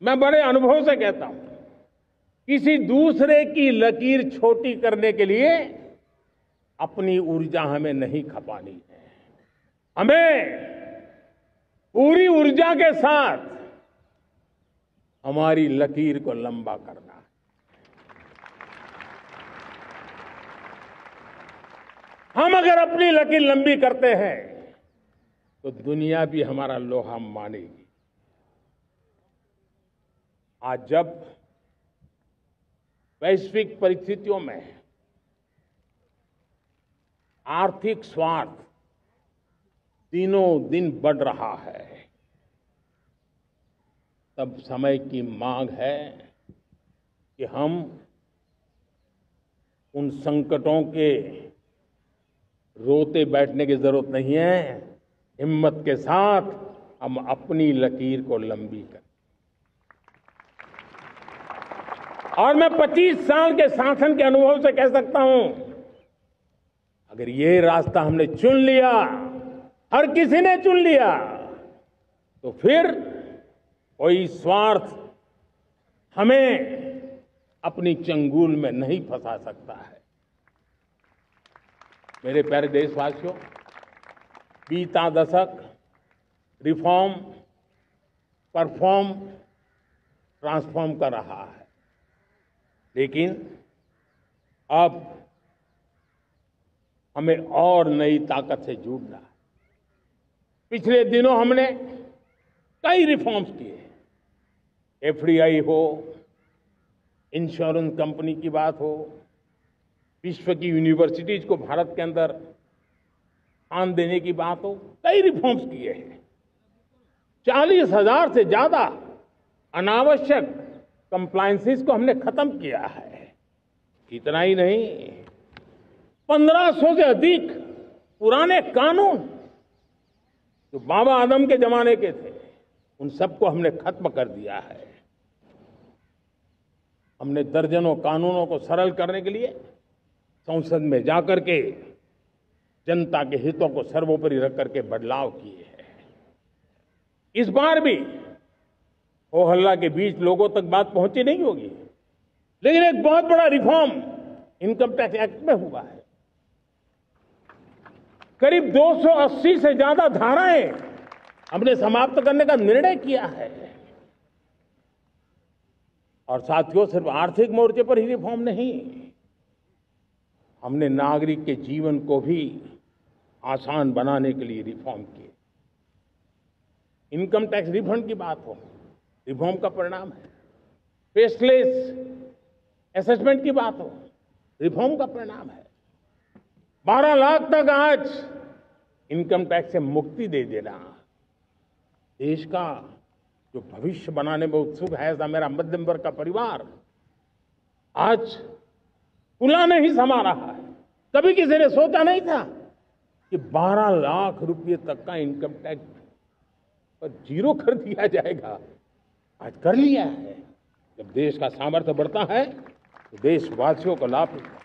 मैं बड़े अनुभव से कहता हूं, किसी दूसरे की लकीर छोटी करने के लिए अपनी ऊर्जा हमें नहीं खपानी है। हमें पूरी ऊर्जा के साथ हमारी लकीर को लंबा करना है। हम अगर अपनी लकीर लंबी करते हैं तो दुनिया भी हमारा लोहा मानेगी। आज जब वैश्विक परिस्थितियों में आर्थिक स्वार्थ दिनों दिन बढ़ रहा है, तब समय की मांग है कि हम उन संकटों के रोते बैठने की जरूरत नहीं है, हिम्मत के साथ हम अपनी लकीर को लंबी करें। और मैं 25 साल के शासन के अनुभव से कह सकता हूं, अगर ये रास्ता हमने चुन लिया, हर किसी ने चुन लिया, तो फिर कोई स्वार्थ हमें अपनी चंगुल में नहीं फंसा सकता है। मेरे प्यारे देशवासियों, बीता दशक रिफॉर्म, परफॉर्म, ट्रांसफॉर्म कर रहा है, लेकिन अब हमें और नई ताकत से जुड़ना है। पिछले दिनों हमने कई रिफॉर्म्स किए, एफडीआई हो, इंश्योरेंस कंपनी की बात हो, विश्व की यूनिवर्सिटीज को भारत के अंदर स्थान देने की बात हो, कई रिफॉर्म्स किए हैं। 40,000 से ज्यादा अनावश्यक कंप्लायंसेस को हमने खत्म किया है। इतना ही नहीं, 1500 से अधिक पुराने कानून जो बाबा आदम के जमाने के थे, उन सबको हमने खत्म कर दिया है। हमने दर्जनों कानूनों को सरल करने के लिए संसद में जाकर के जनता के हितों को सर्वोपरि रख करके बदलाव किए हैं। इस बार भी हो हल्ला के बीच लोगों तक बात पहुंची नहीं होगी, लेकिन एक बहुत बड़ा रिफॉर्म इनकम टैक्स एक्ट में हुआ है। करीब 280 से ज्यादा धाराएं हमने समाप्त करने का निर्णय किया है। और साथियों, सिर्फ आर्थिक मोर्चे पर ही रिफॉर्म नहीं, हमने नागरिक के जीवन को भी आसान बनाने के लिए रिफॉर्म किए। इनकम टैक्स रिफंड की बात हो, रिफॉर्म का परिणाम है। फेसलेस असेसमेंट की बात हो, रिफॉर्म का परिणाम है। 12 लाख तक आज इनकम टैक्स से मुक्ति दे देना, देश का जो भविष्य बनाने में उत्सुक है, ऐसा मेरा मध्यम वर्ग का परिवार आज फूला नहीं समा रहा है। कभी किसी ने सोचा नहीं था कि 12 लाख रुपए तक का इनकम टैक्स पर जीरो कर दिया जाएगा। आज कर लिया है। जब देश का सामर्थ्य बढ़ता है तो देशवासियों को लाभ मिलता है।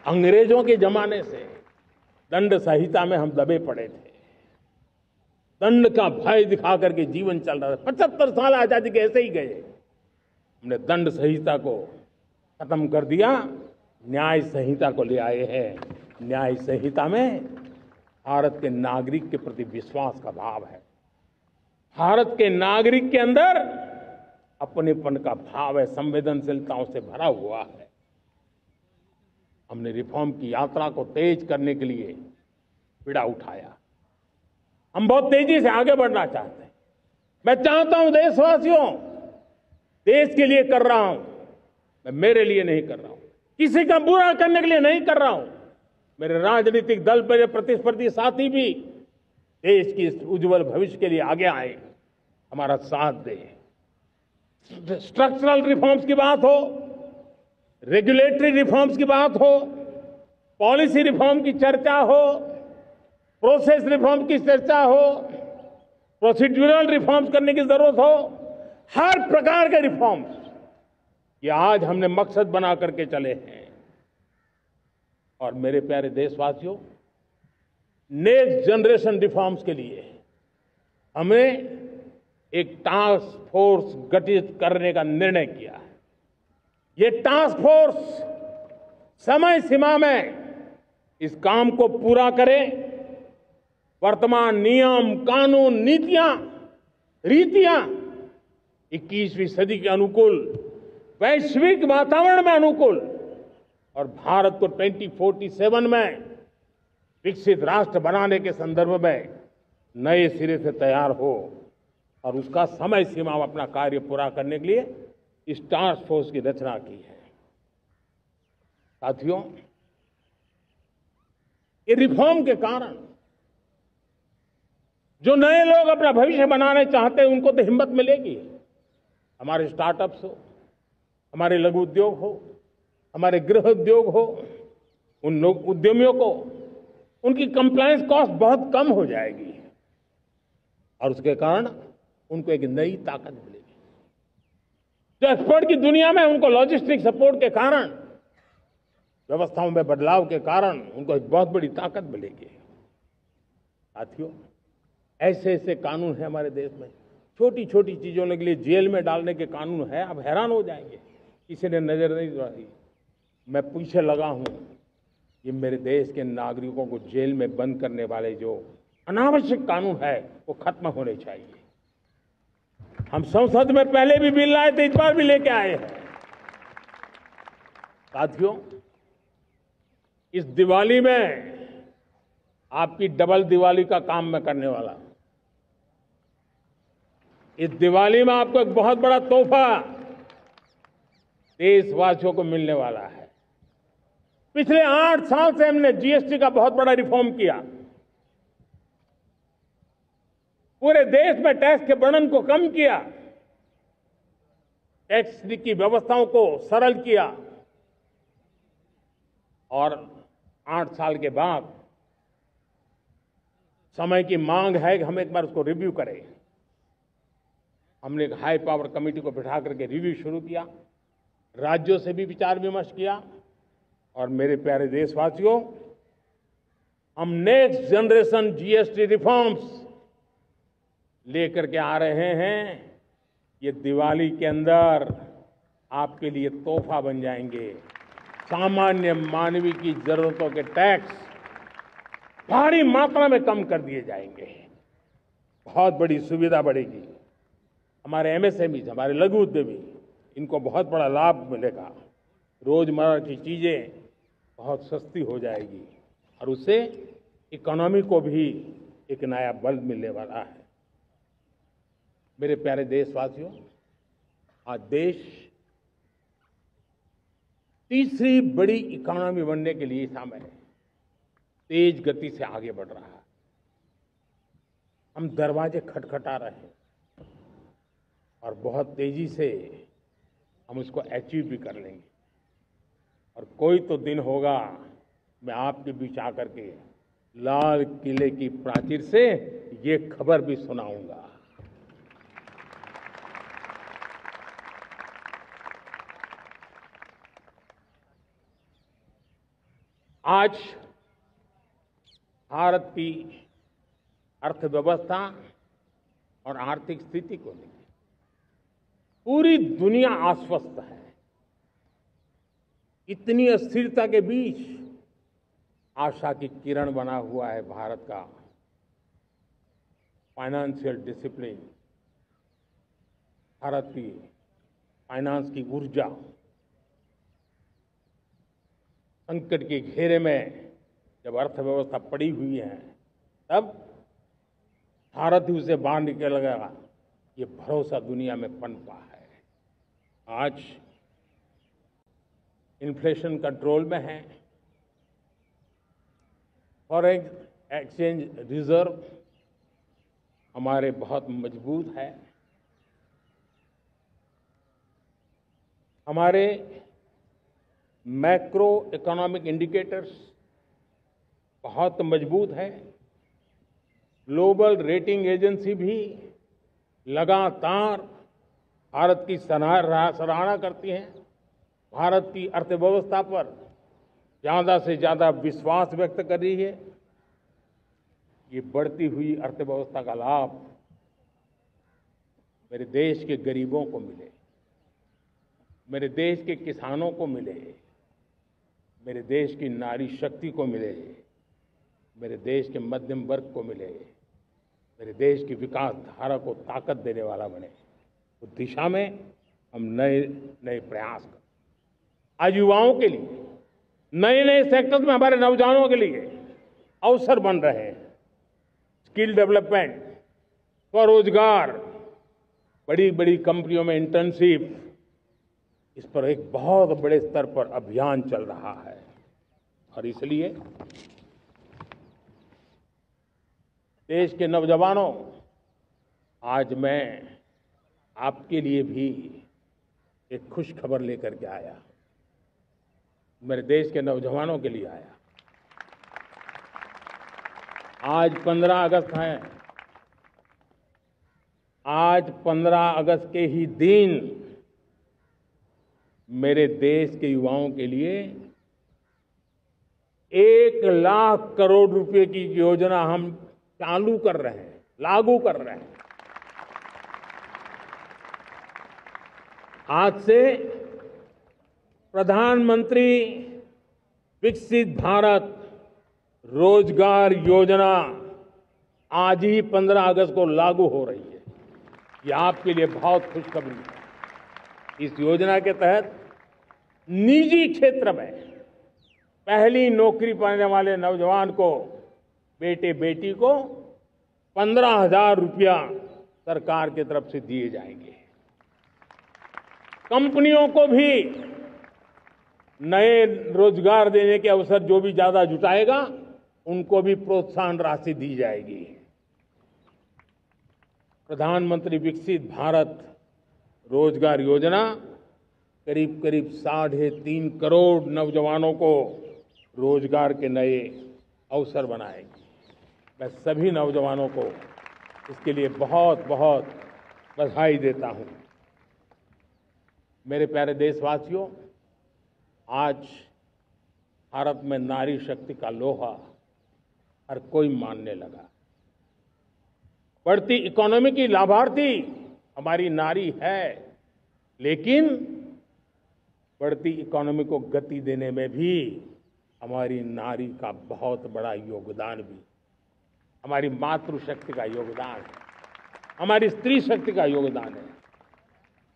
अंग्रेजों के जमाने से दंड संहिता में हम दबे पड़े थे, दंड का भय दिखा करके जीवन चल रहा था। 75 साल आजादी के ऐसे ही गए। हमने दंड संहिता को खत्म कर दिया, न्याय संहिता को ले आए हैं। न्याय संहिता में भारत के नागरिक के प्रति विश्वास का भाव है, भारत के नागरिक के अंदर अपनेपन का भाव है, संवेदनशीलताओं से भरा हुआ है। हमने रिफॉर्म की यात्रा को तेज करने के लिए बीड़ा उठाया। हम बहुत तेजी से आगे बढ़ना चाहते हैं। मैं चाहता हूं देशवासियों, देश के लिए कर रहा हूं, मैं मेरे लिए नहीं कर रहा हूं, किसी का बुरा करने के लिए नहीं कर रहा हूं। मेरे राजनीतिक दल, मेरे प्रतिस्पर्धी साथी भी देश की इस उज्जवल भविष्य के लिए आगे आए, हमारा साथ दें। स्ट्रक्चरल रिफॉर्म्स की बात हो, रेगुलेटरी रिफॉर्म्स की बात हो, पॉलिसी रिफॉर्म की चर्चा हो, प्रोसेस रिफॉर्म की चर्चा हो, प्रोसीड्यूरल रिफॉर्म्स करने की जरूरत हो, हर प्रकार के रिफॉर्म्स ये आज हमने मकसद बना करके चले हैं। और मेरे प्यारे देशवासियों, नेक्स्ट जनरेशन रिफॉर्म्स के लिए हमें एक टास्क फोर्स गठित करने का निर्णय किया है। ये टास्क फोर्स समय सीमा में इस काम को पूरा करे, वर्तमान नियम, कानून, नीतियां, रीतियां 21वीं सदी के अनुकूल, वैश्विक वातावरण में अनुकूल और भारत को 2047 में विकसित राष्ट्र बनाने के संदर्भ में नए सिरे से तैयार हो और उसका समय सीमा में अपना कार्य पूरा करने के लिए इस टास्क फोर्स की रचना की है। साथियों, ये रिफॉर्म के कारण जो नए लोग अपना भविष्य बनाने चाहते हैं उनको तो हिम्मत मिलेगी। हमारे स्टार्टअप्स हो, हमारे लघु उद्योग हो, हमारे गृह उद्योग हो, उन उद्यमियों को उनकी कंप्लायंस कॉस्ट बहुत कम हो जाएगी और उसके कारण उनको एक नई ताकत मिलेगी। जो एक्सपोर्ट की दुनिया में उनको लॉजिस्टिक सपोर्ट के कारण, व्यवस्थाओं में बदलाव के कारण उनको एक बहुत बड़ी ताकत मिलेगी। साथियों, ऐसे ऐसे कानून हैं हमारे देश में, छोटी छोटी चीजों के लिए जेल में डालने के कानून है। आप हैरान हो जाएंगे, किसी ने नजर नहीं दौड़ाई। मैं पीछे लगा हूं, ये मेरे देश के नागरिकों को जेल में बंद करने वाले जो अनावश्यक कानून है वो खत्म होने चाहिए। हम संसद में पहले भी बिल लाए थे, इस बार भी लेके आए हैं। साथियों, इस दिवाली में आपकी डबल दिवाली का काम मैं करने वाला हूं। इस दिवाली में आपको एक बहुत बड़ा तोहफा देशवासियों को मिलने वाला है। पिछले 8 साल से हमने जीएसटी का बहुत बड़ा रिफॉर्म किया। पूरे देश में टैक्स के बर्डन को कम किया, टैक्स की व्यवस्थाओं को सरल किया और 8 साल के बाद समय की मांग है कि हम एक बार उसको रिव्यू करें। हमने एक हाई पावर कमेटी को बिठा करके रिव्यू शुरू किया, राज्यों से भी विचार विमर्श किया और मेरे प्यारे देशवासियों, हम नेक्स्ट जनरेशन जीएसटी रिफॉर्म्स लेकर के आ रहे हैं। ये दिवाली के अंदर आपके लिए तोहफा बन जाएंगे। सामान्य मानवीय की जरूरतों के टैक्स भारी मात्रा में कम कर दिए जाएंगे। बहुत बड़ी सुविधा बढ़ेगी। हमारे एमएसएमई, हमारे लघु उद्यमी, इनको बहुत बड़ा लाभ मिलेगा। रोजमर्रा की चीजें बहुत सस्ती हो जाएगी और उससे इकोनॉमी को भी एक नया बल मिलने वाला है। मेरे प्यारे देशवासियों, आज देश तीसरी बड़ी इकोनॉमी बनने के लिए समय है, तेज गति से आगे बढ़ रहा है। हम दरवाजे खटखटा रहे हैं और बहुत तेजी से हम उसको अचीव भी कर लेंगे। और कोई तो दिन होगा मैं आपके बीच आकर के लाल किले की प्राचीर से ये खबर भी सुनाऊंगा। आज भारत की अर्थव्यवस्था और आर्थिक स्थिति को लेकर पूरी दुनिया आश्वस्त है। इतनी अस्थिरता के बीच आशा की किरण बना हुआ है भारत का फाइनेंशियल डिसिप्लिन, भारत की फाइनेंस की ऊर्जा। संकट के घेरे में जब अर्थव्यवस्था पड़ी हुई है, तब भारत ही उसे बाहर निकलेगा, ये भरोसा दुनिया में पनपा है। आज इन्फ्लेशन कंट्रोल में है, फॉरेन एक्सचेंज रिजर्व हमारे बहुत मजबूत है, हमारे मैक्रो इकोनॉमिक इंडिकेटर्स बहुत मजबूत है। ग्लोबल रेटिंग एजेंसी भी लगातार भारत की सराहना करती हैं, भारत की अर्थव्यवस्था पर ज्यादा से ज्यादा विश्वास व्यक्त कर रही है। ये बढ़ती हुई अर्थव्यवस्था का लाभ मेरे देश के गरीबों को मिले, मेरे देश के किसानों को मिले, मेरे देश की नारी शक्ति को मिले, मेरे देश के मध्यम वर्ग को मिले, मेरे देश की विकास धारा को ताकत देने वाला बने। उस दिशा में हम नए नए प्रयास करें। आज युवाओं के लिए नए नए सेक्टर्स में हमारे नौजवानों के लिए अवसर बन रहे हैं। स्किल डेवलपमेंट, स्वरोजगार, बड़ी बड़ी कंपनियों में इंटर्नशिप, इस पर एक बहुत बड़े स्तर पर अभियान चल रहा है। और इसलिए देश के नौजवानों, आज मैं आपके लिए भी एक खुश खबर लेकर के आया। मेरे देश के नौजवानों के लिए आया। आज 15 अगस्त है। आज 15 अगस्त के ही दिन मेरे देश के युवाओं के लिए 1 लाख करोड़ रुपए की योजना हम चालू कर रहे हैं, लागू कर रहे हैं। आज से प्रधानमंत्री विकसित भारत रोजगार योजना आज ही 15 अगस्त को लागू हो रही है। ये आपके लिए बहुत खुशखबरी है। इस योजना के तहत निजी क्षेत्र में पहली नौकरी पाने वाले नौजवान को, बेटे बेटी को 15,000 रुपया सरकार की तरफ से दिए जाएंगे। कंपनियों को भी नए रोजगार देने के अवसर जो भी ज्यादा जुटाएगा उनको भी प्रोत्साहन राशि दी जाएगी। प्रधानमंत्री विकसित भारत रोजगार योजना करीब करीब 3.5 करोड़ नौजवानों को रोजगार के नए अवसर बनाएगी। मैं सभी नौजवानों को इसके लिए बहुत बहुत बधाई देता हूं। मेरे प्यारे देशवासियों, आज भारत में नारी शक्ति का लोहा हर कोई मानने लगा। बढ़ती इकोनॉमी की लाभार्थी हमारी नारी है, लेकिन बढ़ती इकोनॉमी को गति देने में भी हमारी नारी का बहुत बड़ा योगदान भी, हमारी मातृशक्ति का योगदान है, हमारी स्त्री शक्ति का योगदान है।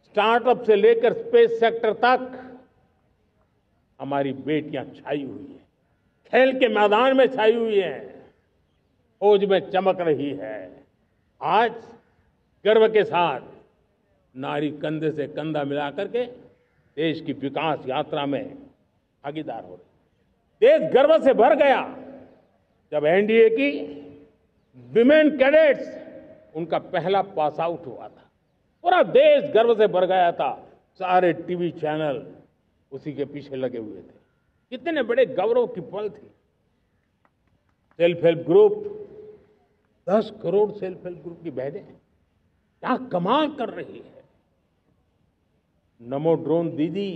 स्टार्टअप से लेकर स्पेस सेक्टर तक हमारी बेटियां छाई हुई हैं, खेल के मैदान में छाई हुई हैं, फौज में चमक रही है। आज गर्व के साथ नारी कंधे से कंधा मिला करके देश की विकास यात्रा में भागीदार हो रही। देश गर्व से भर गया जब एनडीए की विमेन कैडेट्स उनका पहला पास आउट हुआ था। पूरा देश गर्व से भर गया था। सारे टीवी चैनल उसी के पीछे लगे हुए थे। कितने बड़े गौरव की पल थी। Self help group, 10 crore self help group की बहनें क्या कमाल कर रही है। नमो ड्रोन दीदी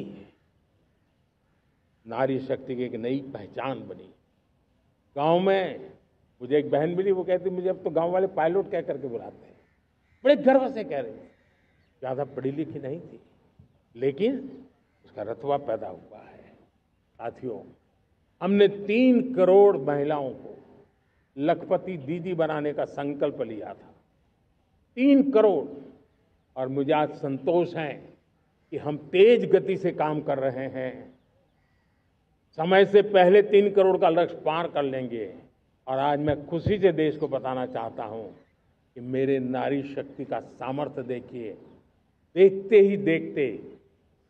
नारी शक्ति की एक नई पहचान बनी। गांव में मुझे एक बहन मिली, वो कहती मुझे अब तो गांव वाले पायलट कह करके बुलाते हैं। बड़े गर्व से कह रही थी। ज्यादा पढ़ी लिखी नहीं थी, लेकिन उसका रतबा पैदा हुआ है। साथियों, हमने 3 करोड़ महिलाओं को लखपति दीदी बनाने का संकल्प लिया था। 3 करोड़। और मुझे आज संतोष है कि हम तेज गति से काम कर रहे हैं। समय से पहले 3 करोड़ का लक्ष्य पार कर लेंगे। और आज मैं खुशी से देश को बताना चाहता हूं कि मेरे नारी शक्ति का सामर्थ्य देखिए। देखते ही देखते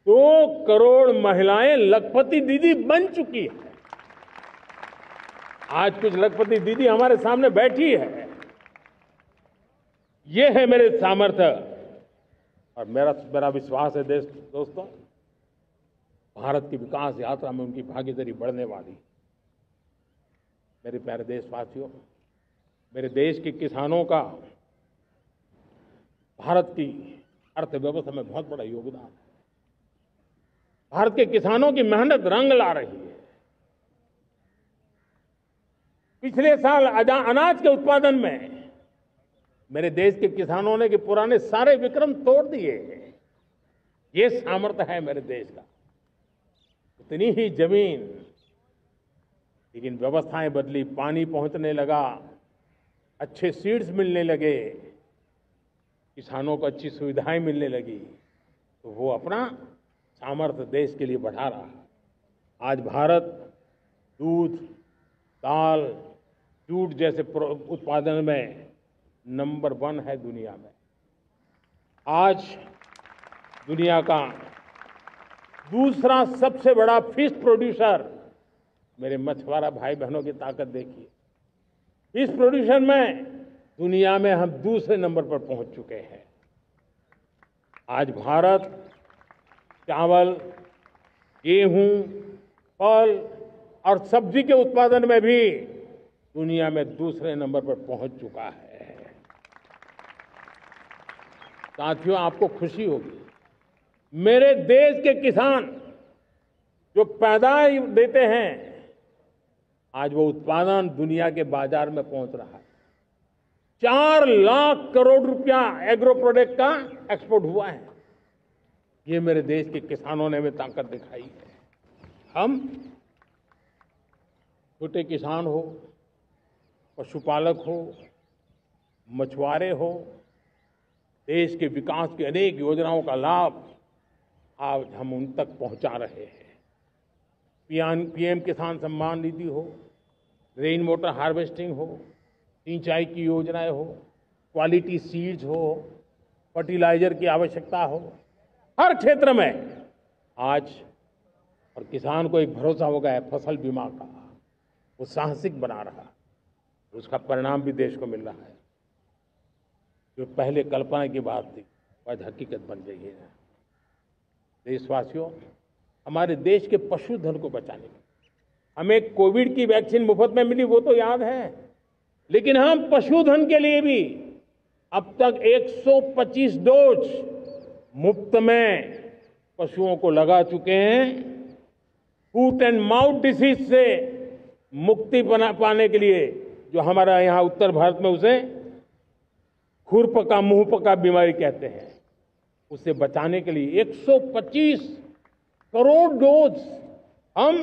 2 करोड़ महिलाएं लखपति दीदी बन चुकी है। आज कुछ लखपति दीदी हमारे सामने बैठी है। ये है मेरे सामर्थ्य। और मेरा विश्वास है दोस्तों, भारत की विकास यात्रा में उनकी भागीदारी बढ़ने वाली। मेरे प्यारे देशवासियों, मेरे देश के किसानों का भारत की अर्थव्यवस्था में बहुत बड़ा योगदान है। भारत के किसानों की मेहनत रंग ला रही है। पिछले साल अनाज के उत्पादन में मेरे देश के किसानों ने के पुराने सारे विक्रम तोड़ दिए। ये सामर्थ्य है मेरे देश का। उतनी ही जमीन, लेकिन व्यवस्थाएं बदली, पानी पहुंचने लगा, अच्छे सीड्स मिलने लगे, किसानों को अच्छी सुविधाएं मिलने लगी, तो वो अपना सामर्थ्य देश के लिए बढ़ा रहा है। आज भारत दूध, दाल, जूट जैसे उत्पादन में नंबर 1 है दुनिया में। आज दुनिया का दूसरा सबसे बड़ा फिश प्रोड्यूसर, मेरे मछुआरा भाई बहनों की ताकत देखिए। फिश प्रोड्यूसर में दुनिया में हम दूसरे नंबर पर पहुंच चुके हैं। आज भारत चावल, गेहूं, फल और सब्जी के उत्पादन में भी दुनिया में दूसरे नंबर पर पहुंच चुका है। साथियों, आपको खुशी होगी, मेरे देश के किसान जो पैदावार देते हैं, आज वो उत्पादन दुनिया के बाजार में पहुंच रहा है। 4 लाख करोड़ रुपया एग्रो प्रोडक्ट का एक्सपोर्ट हुआ है। ये मेरे देश के किसानों ने हमें ताकत दिखाई है। हम छोटे किसान हो, पशुपालक हो, मछुआरे हो, देश के विकास की अनेक योजनाओं का लाभ आज हम उन तक पहुंचा रहे हैं। पीएम किसान सम्मान निधि हो, रेन वाटर हार्वेस्टिंग हो, सिंचाई की योजनाएं हो, क्वालिटी सीड्स हो, फर्टिलाइजर की आवश्यकता हो, हर क्षेत्र में आज और किसान को एक भरोसा हो गया है फसल बीमा का। वो साहसिक बना रहा है, उसका परिणाम भी देश को मिल रहा है। जो पहले कल्पना की बात थी आज हकीकत बन गई है। देशवासियों, हमारे देश के पशुधन को बचाने में हमें कोविड की वैक्सीन मुफ्त में मिली, वो तो याद है, लेकिन हम पशुधन के लिए भी अब तक 125 डोज मुफ्त में पशुओं को लगा चुके हैं। फूट एंड माउथ डिसीज से मुक्ति पाने के लिए, जो हमारा यहाँ उत्तर भारत में उसे खुरपका मुंहपका बीमारी कहते हैं, उसे बचाने के लिए 125 करोड़ डोज हम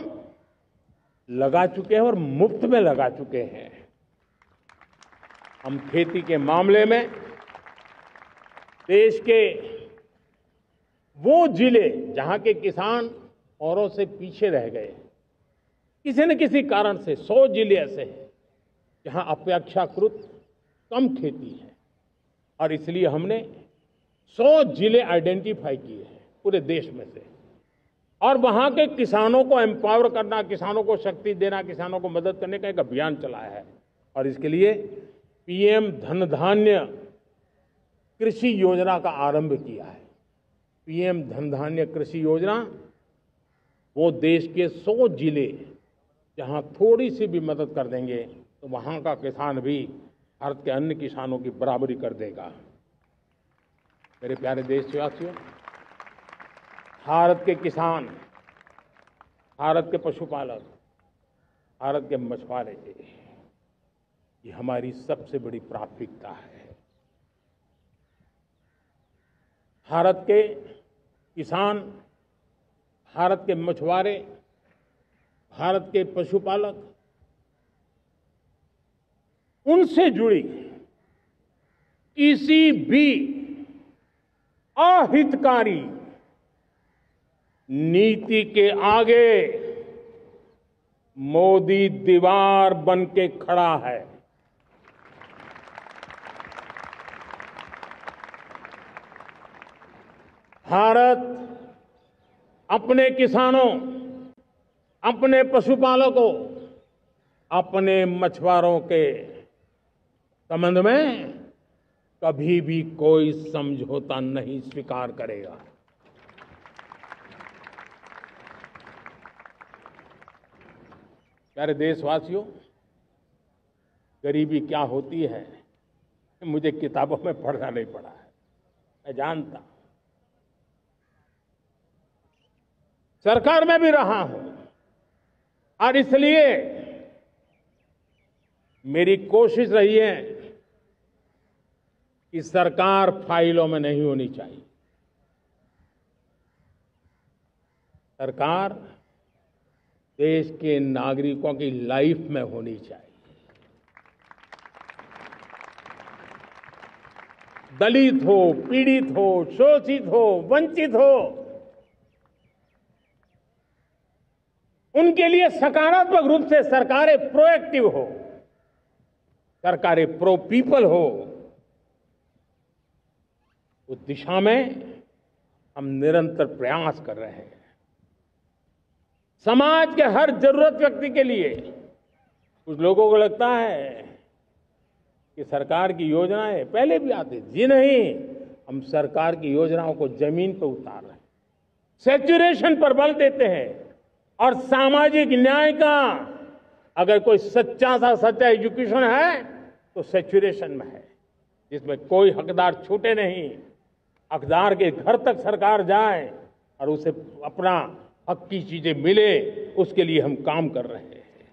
लगा चुके हैं और मुफ्त में लगा चुके हैं। हम खेती के मामले में देश के वो जिले जहां के किसान औरों से पीछे रह गए, किसी न किसी कारण से 100 जिले ऐसे हैं जहां अपेक्षाकृत कम खेती है, और इसलिए हमने 100 जिले आइडेंटिफाई किए हैं पूरे देश में से, और वहां के किसानों को एम्पावर करना, किसानों को शक्ति देना, किसानों को मदद करने का एक अभियान चलाया है। और इसके लिए पीएम धन धान्य कृषि योजना का आरंभ किया है। पीएम धन धान्य कृषि योजना वो देश के 100 जिले जहां थोड़ी सी भी मदद कर देंगे तो वहां का किसान भी भारत के अन्य किसानों की बराबरी कर देगा। मेरे प्यारे देशवासियों, भारत के किसान, भारत के पशुपालक, भारत के मछुआरे, ये हमारी सबसे बड़ी प्राथमिकता है। भारत के किसान, भारत के मछुआरे, भारत के पशुपालक, उनसे जुड़ी किसी भी अहितकारी नीति के आगे मोदी दीवार बन के खड़ा है। भारत अपने किसानों, अपने पशुपालकों, अपने मछुआरों के संबंध में कभी भी कोई समझौता नहीं स्वीकार करेगा। प्यारे देशवासियों, गरीबी क्या होती है मुझे किताबों में पढ़ना नहीं पड़ा है, मैं जानता, सरकार में भी रहा हूं, और इसलिए मेरी कोशिश रही है कि सरकार फाइलों में नहीं होनी चाहिए। सरकार देश के नागरिकों की लाइफ में होनी चाहिए। दलित हो, पीड़ित हो, शोषित हो, वंचित हो, उनके लिए सकारात्मक रूप से सरकारें प्रोएक्टिव हो, सरकारें प्रो पीपल हो, उस दिशा में हम निरंतर प्रयास कर रहे हैं। समाज के हर जरूरत व्यक्ति के लिए, कुछ लोगों को लगता है कि सरकार की योजनाएं पहले भी आती, जी नहीं, हम सरकार की योजनाओं को जमीन पर उतार रहे हैं, सैचुरेशन पर बल देते हैं, और सामाजिक न्याय का अगर कोई सच्चा एजुकेशन है तो सैचुरेशन में है, जिसमें कोई हकदार छूटे नहीं, हकदार के घर तक सरकार जाए और उसे अपना हक की चीजें मिले, उसके लिए हम काम कर रहे हैं।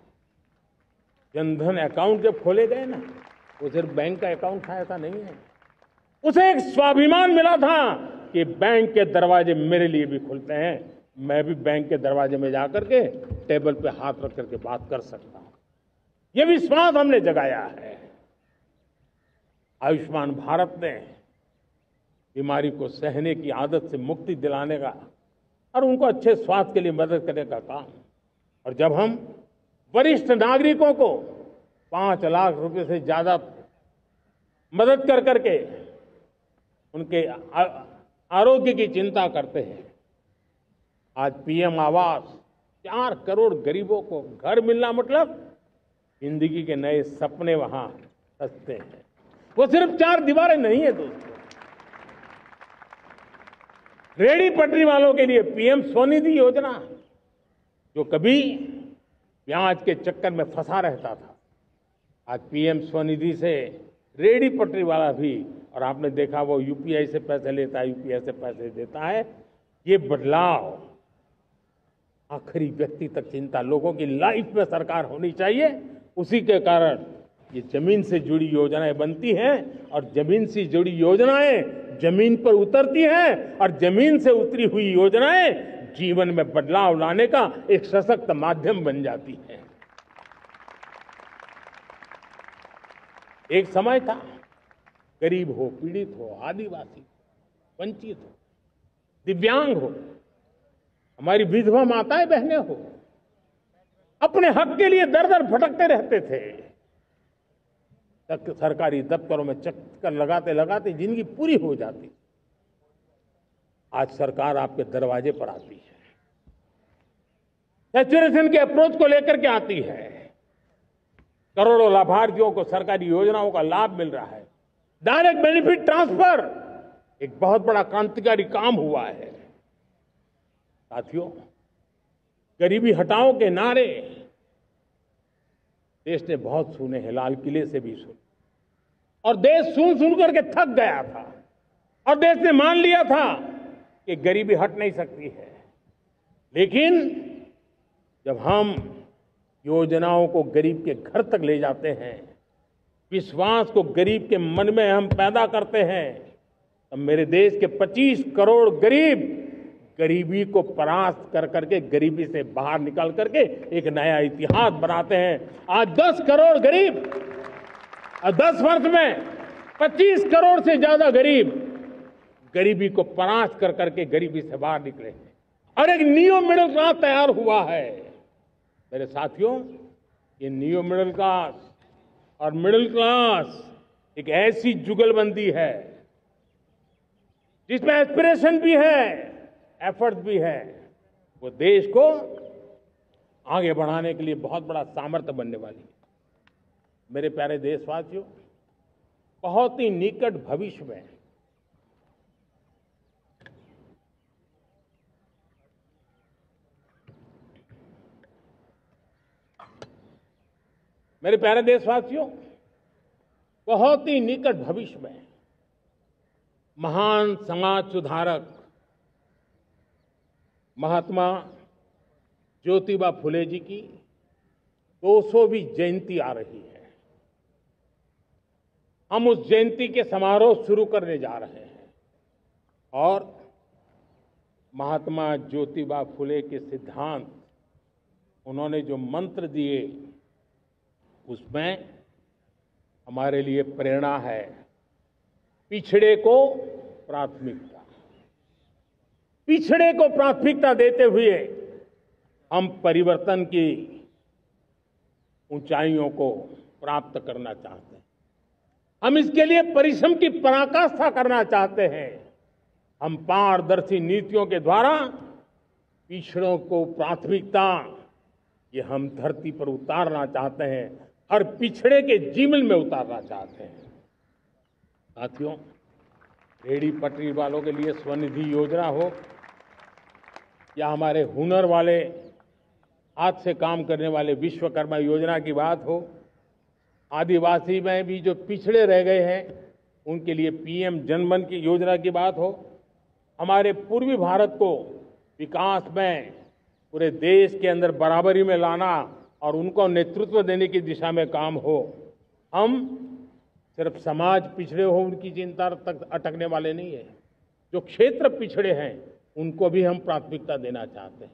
जनधन अकाउंट जब खोले गए ना, वो सिर्फ बैंक का अकाउंट था ऐसा नहीं है, उसे एक स्वाभिमान मिला था कि बैंक के दरवाजे मेरे लिए भी खुलते हैं, मैं भी बैंक के दरवाजे में जाकर के टेबल पे हाथ रख करके बात कर सकता हूं। ये विश्वास हमने जगाया है। आयुष्मान भारत ने बीमारी को सहने की आदत से मुक्ति दिलाने का और उनको अच्छे स्वास्थ्य के लिए मदद करने का काम और जब हम वरिष्ठ नागरिकों को 5 लाख रुपए से ज्यादा मदद कर करके उनके आरोग्य की चिंता करते हैं, आज पीएम आवास 4 करोड़ गरीबों को घर मिलना मतलब जिंदगी के नए सपने वहां सजते हैं। वो सिर्फ 4 दीवारें नहीं है दोस्तों। रेहड़ी पटरी वालों के लिए पीएम स्वनिधि योजना, जो कभी ब्याज के चक्कर में फंसा रहता था, आज पीएम स्वनिधि से रेहड़ी पटरी वाला भी, और आपने देखा वो यूपीआई से पैसे लेता है, यूपीआई से पैसे देता है। ये बदलाव आखिरी व्यक्ति तक चिंता लोगों की लाइफ में सरकार होनी चाहिए। उसी के कारण ये जमीन से जुड़ी योजनाएं बनती हैं और जमीन से जुड़ी योजनाएं जमीन पर उतरती हैं और जमीन से उतरी हुई योजनाएं जीवन में बदलाव लाने का एक सशक्त माध्यम बन जाती हैं। एक समय था गरीब हो, पीड़ित हो, आदिवासी, वंचित हो, दिव्यांग हो, हमारी विधवा माताएं बहनें हो, अपने हक के लिए दर दर भटकते रहते थे। तक सरकारी दफ्तरों में चक्कर लगाते लगाते जिंदगी पूरी हो जाती। आज सरकार आपके दरवाजे पर आती है, सैचुरेशन के अप्रोच को लेकर के आती है। करोड़ों लाभार्थियों को सरकारी योजनाओं का लाभ मिल रहा है। डायरेक्ट बेनिफिट ट्रांसफर एक बहुत बड़ा क्रांतिकारी काम हुआ है। साथियों, गरीबी हटाओ के नारे देश ने बहुत सुने हैं, लाल किले से भी सुने, और देश सुन सुन करके थक गया था और देश ने मान लिया था कि गरीबी हट नहीं सकती है। लेकिन जब हम योजनाओं को गरीब के घर तक ले जाते हैं, विश्वास को गरीब के मन में हम पैदा करते हैं, तब मेरे देश के 25 करोड़ गरीब गरीबी को परास्त कर करके, गरीबी से बाहर निकल करके एक नया इतिहास बनाते हैं। आज 10 करोड़ गरीब और 10 वर्ष में 25 करोड़ से ज्यादा गरीब गरीबी को परास्त कर करके गरीबी से बाहर निकले हैं और एक न्यू मिडिल क्लास तैयार हुआ है। मेरे साथियों, ये न्यू मिडिल क्लास और मिडिल क्लास एक ऐसी जुगलबंदी है जिसमें एस्पिरेशन भी है, एफर्ट भी है। वो देश को आगे बढ़ाने के लिए बहुत बड़ा सामर्थ्य बनने वाली है। मेरे प्यारे देशवासियों, बहुत ही निकट भविष्य में मेरे प्यारे देशवासियों, बहुत ही निकट भविष्य में महान समाज सुधारक महात्मा ज्योतिबा फुले जी की 200वीं जयंती आ रही है। हम उस जयंती के समारोह शुरू करने जा रहे हैं और महात्मा ज्योतिबा फुले के सिद्धांत, उन्होंने जो मंत्र दिए, उसमें हमारे लिए प्रेरणा है। पिछड़े को प्राथमिकता, पिछड़े को प्राथमिकता देते हुए हम परिवर्तन की ऊंचाइयों को प्राप्त करना चाहते हैं। हम इसके लिए परिश्रम की पराकाष्ठा करना चाहते हैं। हम पारदर्शी नीतियों के द्वारा पिछड़ों को प्राथमिकता, ये हम धरती पर उतारना चाहते हैं, हर पिछड़े के जीवन में उतारना चाहते हैं। साथियों, रेहड़ी पटरी वालों के लिए स्वनिधि योजना हो या हमारे हुनर वाले, हाथ से काम करने वाले विश्वकर्मा योजना की बात हो, आदिवासी में भी जो पिछड़े रह गए हैं उनके लिए पीएम जनधन की योजना की बात हो, हमारे पूर्वी भारत को विकास में पूरे देश के अंदर बराबरी में लाना और उनको नेतृत्व देने की दिशा में काम हो। हम सिर्फ समाज पिछड़े हो उनकी चिंता तक अटकने वाले नहीं है। जो क्षेत्र पिछड़े हैं उनको भी हम प्राथमिकता देना चाहते हैं।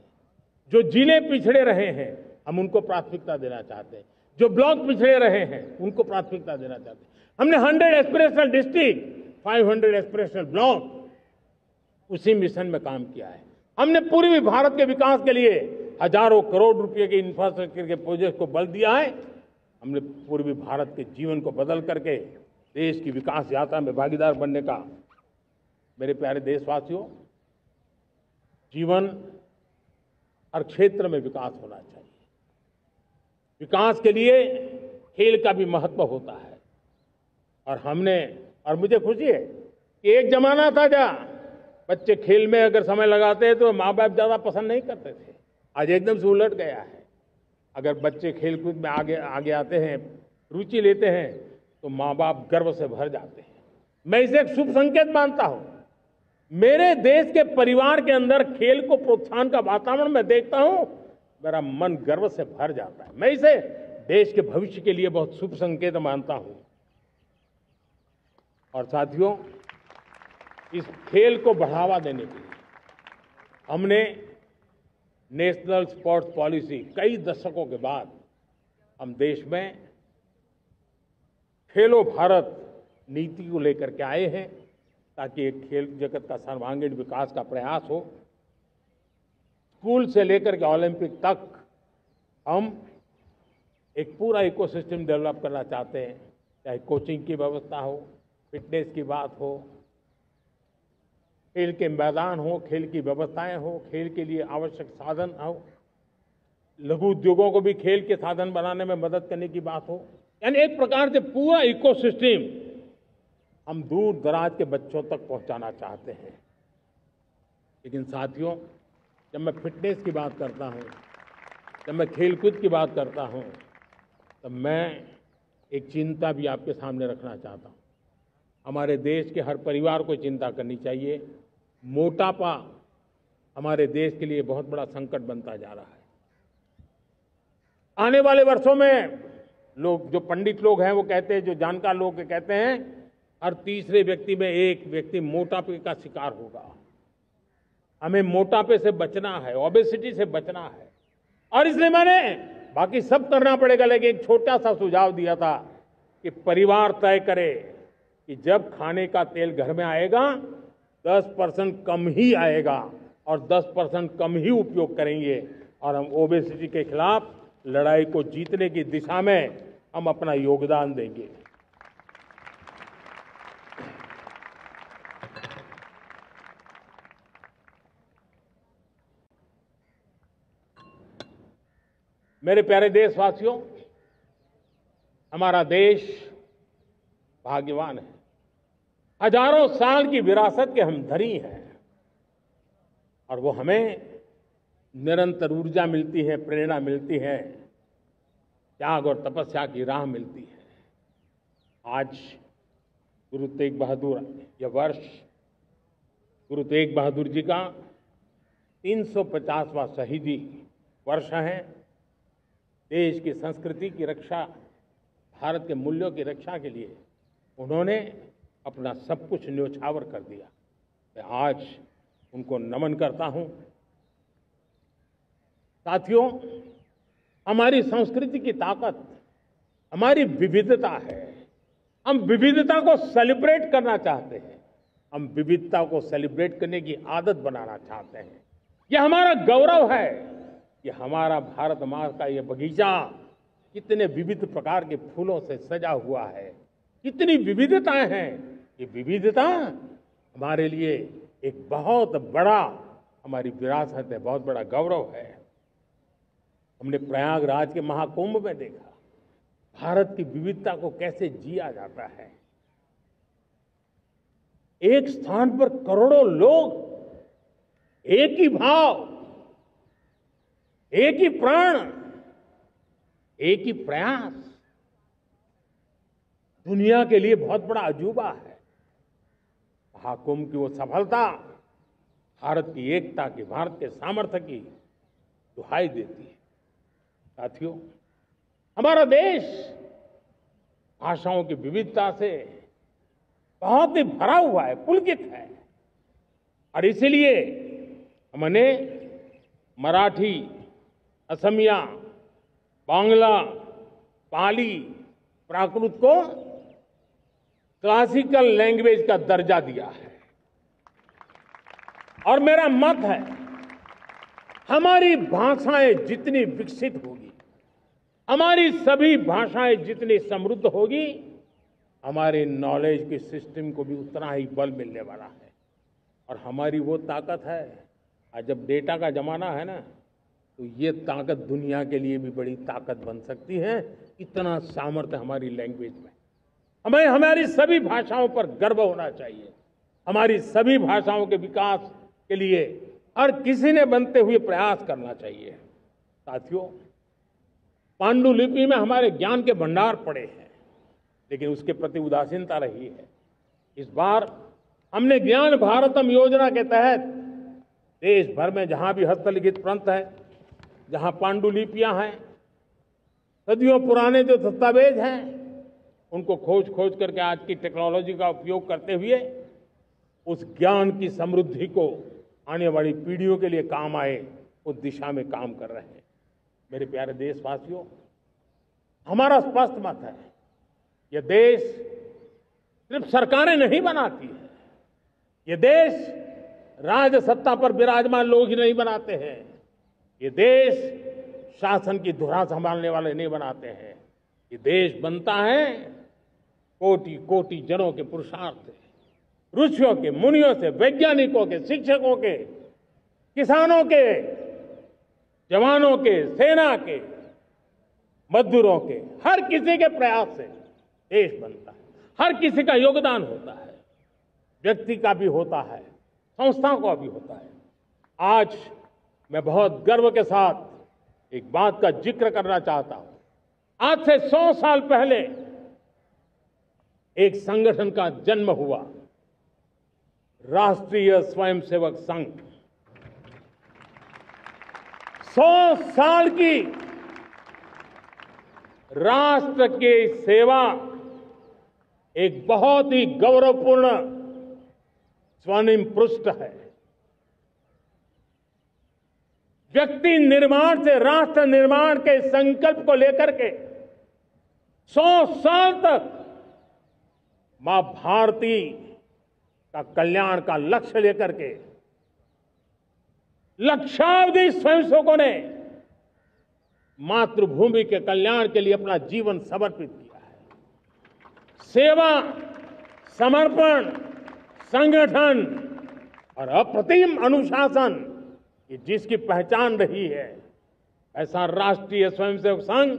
जो जिले पिछड़े रहे हैं हम उनको प्राथमिकता देना चाहते हैं। जो ब्लॉक पिछड़े रहे हैं उनको प्राथमिकता देना चाहते हैं। हमने 100 एस्पिरेशनल डिस्ट्रिक्ट, 500 एस्पिरेशनल ब्लॉक, उसी मिशन में काम किया है। हमने पूर्वी भारत के विकास के लिए हजारों करोड़ रुपए के इंफ्रास्ट्रक्चर के प्रोजेक्ट को बल दिया है। हमने पूर्वी भारत के जीवन को बदल करके देश की विकास यात्रा में भागीदार बनने का। मेरे प्यारे देशवासियों, जीवन हर क्षेत्र में विकास होना चाहिए। विकास के लिए खेल का भी महत्व होता है। और मुझे खुशी है कि एक जमाना था जहाँ बच्चे खेल में अगर समय लगाते तो माँ बाप ज्यादा पसंद नहीं करते थे। आज एकदम से उलट गया है। अगर बच्चे खेलकूद में आगे आते हैं, रुचि लेते हैं, तो माँ बाप गर्व से भर जाते हैं। मैं इसे एक शुभ संकेत मानता हूं। मेरे देश के परिवार के अंदर खेल को प्रोत्साहन का वातावरण मैं देखता हूं, मेरा मन गर्व से भर जाता है। मैं इसे देश के भविष्य के लिए बहुत शुभ संकेत मानता हूं। और साथियों, इस खेल को बढ़ावा देने के लिए हमने नेशनल स्पोर्ट्स पॉलिसी कई दशकों के बाद हम देश में खेलो भारत नीति को लेकर के आए हैं, ताकि एक खेल जगत का सर्वांगीण विकास का प्रयास हो। स्कूल से लेकर के ओलंपिक तक हम एक पूरा इकोसिस्टम डेवलप करना चाहते हैं, चाहे कोचिंग की व्यवस्था हो, फिटनेस की बात हो, खेल के मैदान हो, खेल की व्यवस्थाएं हो, खेल के लिए आवश्यक साधन हो, लघु उद्योगों को भी खेल के साधन बनाने में मदद करने की बात हो। यानी एक प्रकार से पूरा इकोसिस्टम हम दूर दराज के बच्चों तक पहुंचाना चाहते हैं। लेकिन साथियों, जब मैं फिटनेस की बात करता हूं, जब मैं खेलकूद की बात करता हूं, तब मैं एक चिंता भी आपके सामने रखना चाहता हूं। हमारे देश के हर परिवार को चिंता करनी चाहिए। मोटापा हमारे देश के लिए बहुत बड़ा संकट बनता जा रहा है। आने वाले वर्षों में लोग, जो पंडित लोग हैं वो कहते हैं, जो जानकार लोग कहते हैं, हर तीसरे व्यक्ति में एक व्यक्ति मोटापे का शिकार होगा। हमें मोटापे से बचना है, ओबेसिटी से बचना है। और इसलिए मैंने बाकी सब करना पड़ेगा, लेकिन एक छोटा सा सुझाव दिया था कि परिवार तय करे कि जब खाने का तेल घर में आएगा 10% कम ही आएगा और 10% कम ही उपयोग करेंगे, और हम ओबेसिटी के खिलाफ लड़ाई को जीतने की दिशा में हम अपना योगदान देंगे। मेरे प्यारे देशवासियों, हमारा देश भाग्यवान है। हजारों साल की विरासत के हम धनी हैं, और वो हमें निरंतर ऊर्जा मिलती है, प्रेरणा मिलती है, त्याग और तपस्या की राह मिलती है। आज गुरु तेग बहादुर, यह वर्ष गुरु तेग बहादुर जी का 350वां शहीदी वर्ष है। देश की संस्कृति की रक्षा, भारत के मूल्यों की रक्षा के लिए उन्होंने अपना सब कुछ न्योछावर कर दिया। मैं आज उनको नमन करता हूं। साथियों, हमारी संस्कृति की ताकत हमारी विविधता है। हम विविधता को सेलिब्रेट करना चाहते हैं। हम विविधता को सेलिब्रेट करने की आदत बनाना चाहते हैं। यह हमारा गौरव है कि हमारा भारत माँ का यह बगीचा कितने विविध प्रकार के फूलों से सजा हुआ है, कितनी विविधताएं हैं। ये विविधता हमारे लिए एक बहुत बड़ा, हमारी विरासत है, बहुत बड़ा गौरव है। हमने प्रयागराज के महाकुंभ में देखा भारत की विविधता को कैसे जिया जाता है। एक स्थान पर करोड़ों लोग, एक ही भाव, एक ही प्राण, एक ही प्रयास, दुनिया के लिए बहुत बड़ा अजूबा है। महाकुंभ की वो सफलता भारत की एकता की, भारत के सामर्थ्य की दुहाई देती है। साथियों, हमारा देश भाषाओं की विविधता से बहुत ही भरा हुआ है, पुलकित है। और इसीलिए हमने मराठी, असमिया, बांग्ला, पाली, प्राकृत को क्लासिकल लैंग्वेज का दर्जा दिया है। और मेरा मत है, हमारी भाषाएं जितनी विकसित होगी, हमारी सभी भाषाएं जितनी समृद्ध होगी, हमारे नॉलेज के सिस्टम को भी उतना ही बल मिलने वाला है। और हमारी वो ताकत है, आज जब डेटा का जमाना है ना, तो ये ताकत दुनिया के लिए भी बड़ी ताकत बन सकती है। इतना सामर्थ्य हमारी लैंग्वेज में। हमें हमारी सभी भाषाओं पर गर्व होना चाहिए। हमारी सभी भाषाओं के विकास के लिए हर किसी ने बनते हुए प्रयास करना चाहिए। साथियों, पांडुलिपि में हमारे ज्ञान के भंडार पड़े हैं, लेकिन उसके प्रति उदासीनता रही है। इस बार हमने ज्ञान भारतम योजना के तहत देश भर में जहां भी हस्तलिखित ग्रंथ है, जहां पांडुलिपियां हैं, सदियों पुराने जो दस्तावेज हैं, उनको खोज खोज करके आज की टेक्नोलॉजी का उपयोग करते हुए उस ज्ञान की समृद्धि को आने वाली पीढ़ियों के लिए काम आए, उस दिशा में काम कर रहे हैं। मेरे प्यारे देशवासियों, हमारा स्पष्ट मत है, यह देश सिर्फ सरकारें नहीं बनाती है, ये देश राज सत्ता पर विराजमान लोग ही नहीं बनाते हैं, ये देश शासन की धुरा संभालने वाले नहीं बनाते हैं। ये देश बनता है कोटि कोटि जनों के पुरुषार्थ से, ऋषियों के, मुनियों से, वैज्ञानिकों के, शिक्षकों के, किसानों के, जवानों के, सेना के, मजदूरों के, हर किसी के प्रयास से देश बनता है। हर किसी का योगदान होता है, व्यक्ति का भी होता है, संस्थाओं का भी होता है। आज मैं बहुत गर्व के साथ एक बात का जिक्र करना चाहता हूं। आज से 100 साल पहले एक संगठन का जन्म हुआ, राष्ट्रीय स्वयंसेवक संघ। 100 साल की राष्ट्र की सेवा एक बहुत ही गौरवपूर्ण स्वर्णिम पृष्ठ है। व्यक्ति निर्माण से राष्ट्र निर्माण के संकल्प को लेकर के 100 साल तक मां भारती का कल्याण का लक्ष्य लेकर के लक्षावधि स्वयंसेवकों ने मातृभूमि के कल्याण के लिए अपना जीवन समर्पित किया है। सेवा, समर्पण, संगठन और अप्रतिम अनुशासन, ये जिसकी पहचान रही है, ऐसा राष्ट्रीय स्वयंसेवक संघ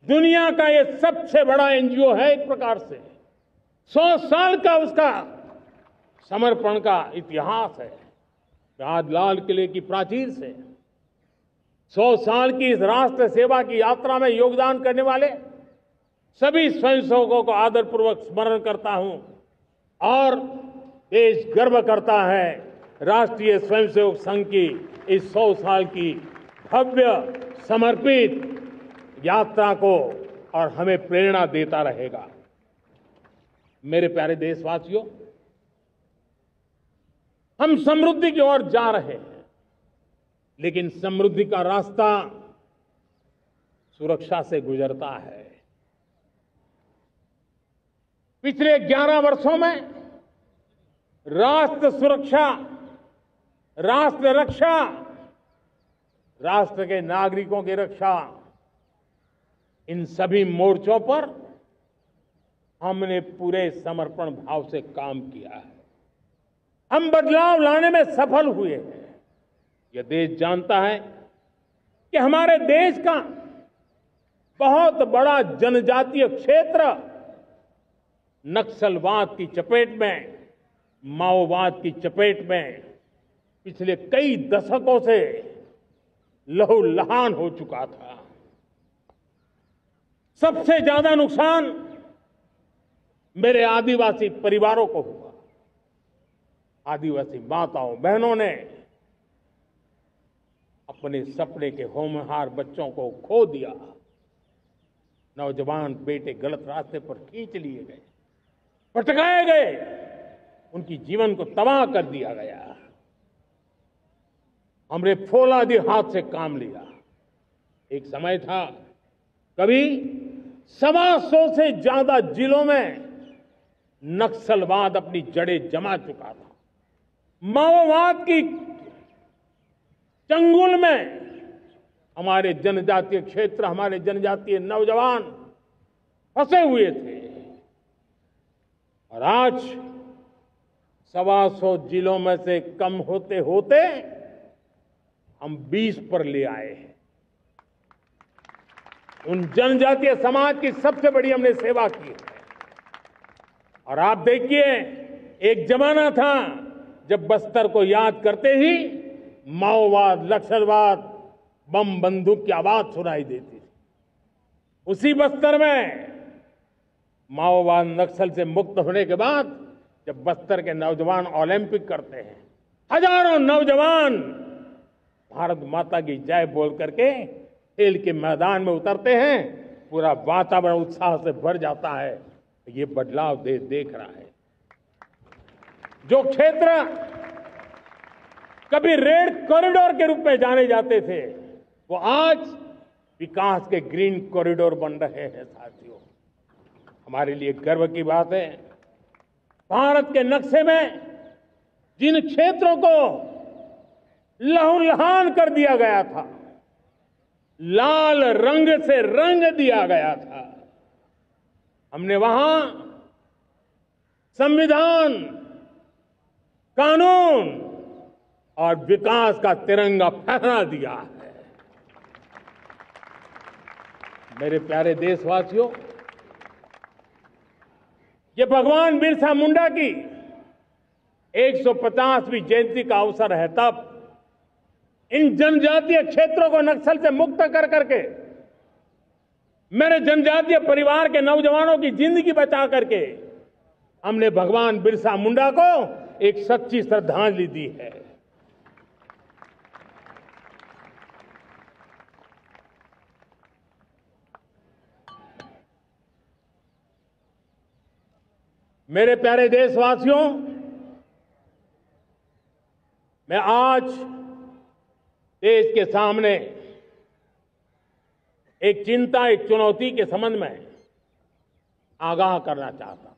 दुनिया का ये सबसे बड़ा एनजीओ है। एक प्रकार से 100 साल का उसका समर्पण का इतिहास है। आज लाल किले की प्राचीर से 100 साल की इस राष्ट्र सेवा की यात्रा में योगदान करने वाले सभी स्वयंसेवकों को आदरपूर्वक स्मरण करता हूं और देश गर्व करता है राष्ट्रीय स्वयंसेवक संघ की इस 100 साल की भव्य समर्पित यात्रा को, और हमें प्रेरणा देता रहेगा। मेरे प्यारे देशवासियों, हम समृद्धि की ओर जा रहे हैं, लेकिन समृद्धि का रास्ता सुरक्षा से गुजरता है। पिछले 11 वर्षों में राष्ट्र सुरक्षा, राष्ट्र रक्षा, राष्ट्र के नागरिकों की रक्षा, इन सभी मोर्चों पर हमने पूरे समर्पण भाव से काम किया है। हम बदलाव लाने में सफल हुए हैं। यह देश जानता है कि हमारे देश का बहुत बड़ा जनजातीय क्षेत्र नक्सलवाद की चपेट में, माओवाद की चपेट में पिछले कई दशकों से लहूलुहान हो चुका था। सबसे ज्यादा नुकसान मेरे आदिवासी परिवारों को हुआ। आदिवासी माताओं बहनों ने अपने सपने के होनहार बच्चों को खो दिया। नौजवान बेटे गलत रास्ते पर खींच लिए गए, भटकाए गए, उनकी जीवन को तबाह कर दिया गया। हमने फौलादी हाथ से काम लिया। एक समय था, कभी 125 से ज्यादा जिलों में नक्सलवाद अपनी जड़ें जमा चुका था। माओवाद की चंगुल में हमारे जनजातीय क्षेत्र, हमारे जनजातीय नौजवान फंसे हुए थे और आज 125 जिलों में से कम होते होते हम 20 पर ले आए हैं। उन जनजातीय समाज की सबसे बड़ी हमने सेवा की है। और आप देखिए, एक जमाना था जब बस्तर को याद करते ही माओवाद, नक्सलवाद, बम बंदूक की आवाज सुनाई देती थी। उसी बस्तर में माओवाद नक्सल से मुक्त होने के बाद जब बस्तर के नौजवान ओलंपिक करते हैं, हजारों नौजवान भारत माता की जय बोल करके खेल के मैदान में उतरते हैं, पूरा वातावरण उत्साह से भर जाता है। ये बदलाव देश देख रहा है। जो क्षेत्र कभी रेड कॉरिडोर के रूप में जाने जाते थे, वो आज विकास के ग्रीन कॉरिडोर बन रहे हैं। साथियों, हमारे लिए गर्व की बात है, भारत के नक्शे में जिन क्षेत्रों को लहूलुहान कर दिया गया था, लाल रंग से रंग दिया गया था, हमने वहां संविधान, कानून और विकास का तिरंगा फहरा दिया है। मेरे प्यारे देशवासियों, ये भगवान बिरसा मुंडा की 150वीं जयंती का अवसर है। तब इन जनजातीय क्षेत्रों को नक्सल से मुक्त कर करके, मेरे जनजातीय परिवार के नौजवानों की जिंदगी बचा करके हमने भगवान बिरसा मुंडा को एक सच्ची श्रद्धांजलि दी है। मेरे प्यारे देशवासियों, मैं आज देश के सामने एक चिंता, एक चुनौती के संबंध में आगाह करना चाहता हूं।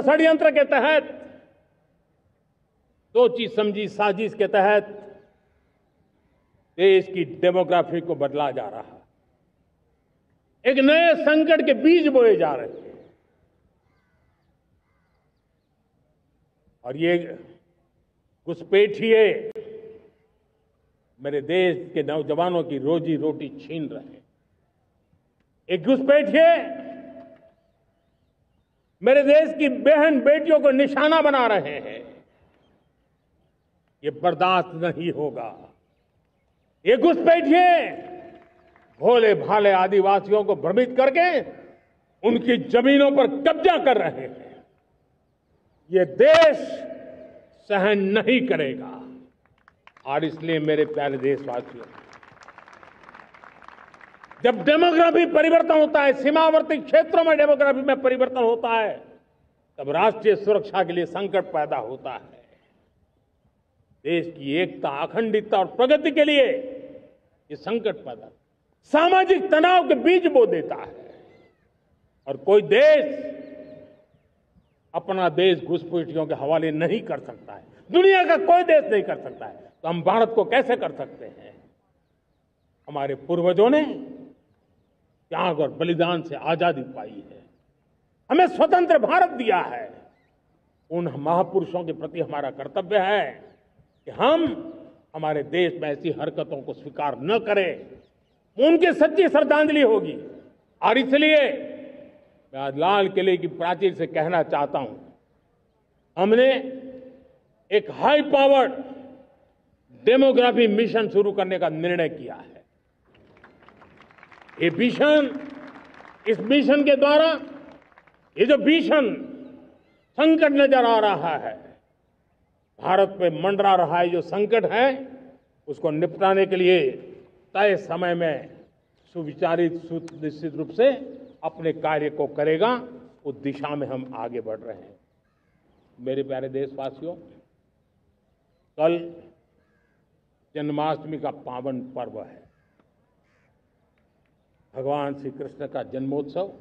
षड्यंत्र के तहत, सोची समझी साजिश के तहत देश की डेमोग्राफी को बदला जा रहा है। एक नए संकट के बीज बोए जा रहे हैं और ये घुसपैठिए मेरे देश के नौजवानों की रोजी रोटी छीन रहे हैं। एक घुसपैठिए मेरे देश की बहन बेटियों को निशाना बना रहे हैं। ये बर्दाश्त नहीं होगा। ये घुसपैठिए भोले भाले आदिवासियों को भ्रमित करके उनकी जमीनों पर कब्जा कर रहे हैं। ये देश सहन नहीं करेगा। और इसलिए मेरे प्यारे देशवासियों, जब डेमोग्राफी परिवर्तन होता है, सीमावर्ती क्षेत्रों में डेमोग्राफी में परिवर्तन होता है, तब राष्ट्रीय सुरक्षा के लिए संकट पैदा होता है। देश की एकता, अखंडता और प्रगति के लिए ये संकट पैदा, सामाजिक तनाव के बीज बो देता है। और कोई देश अपना देश घुसपैठियों के हवाले नहीं कर सकता है। दुनिया का कोई देश नहीं कर सकता है, तो हम भारत को कैसे कर सकते हैं? हमारे पूर्वजों ने त्याग और बलिदान से आजादी पाई है, हमें स्वतंत्र भारत दिया है। उन महापुरुषों के प्रति हमारा कर्तव्य है कि हम हमारे देश में ऐसी हरकतों को स्वीकार न करें। उनकी सच्ची श्रद्धांजलि होगी। और इसलिए मैं आज लाल किले की प्राचीर से कहना चाहता हूं, हमने एक हाई पावर्ड डेमोग्राफी मिशन शुरू करने का निर्णय किया है। ये मिशन, इस मिशन के द्वारा ये जो भीषण संकट नजर आ रहा है, भारत पे मंडरा रहा है जो संकट है, उसको निपटाने के लिए तय समय में सुविचारित, सुनिश्चित रूप से अपने कार्य को करेगा। उस दिशा में हम आगे बढ़ रहे हैं। मेरे प्यारे देशवासियों, कल जन्माष्टमी का पावन पर्व है। भगवान श्री कृष्ण का जन्मोत्सव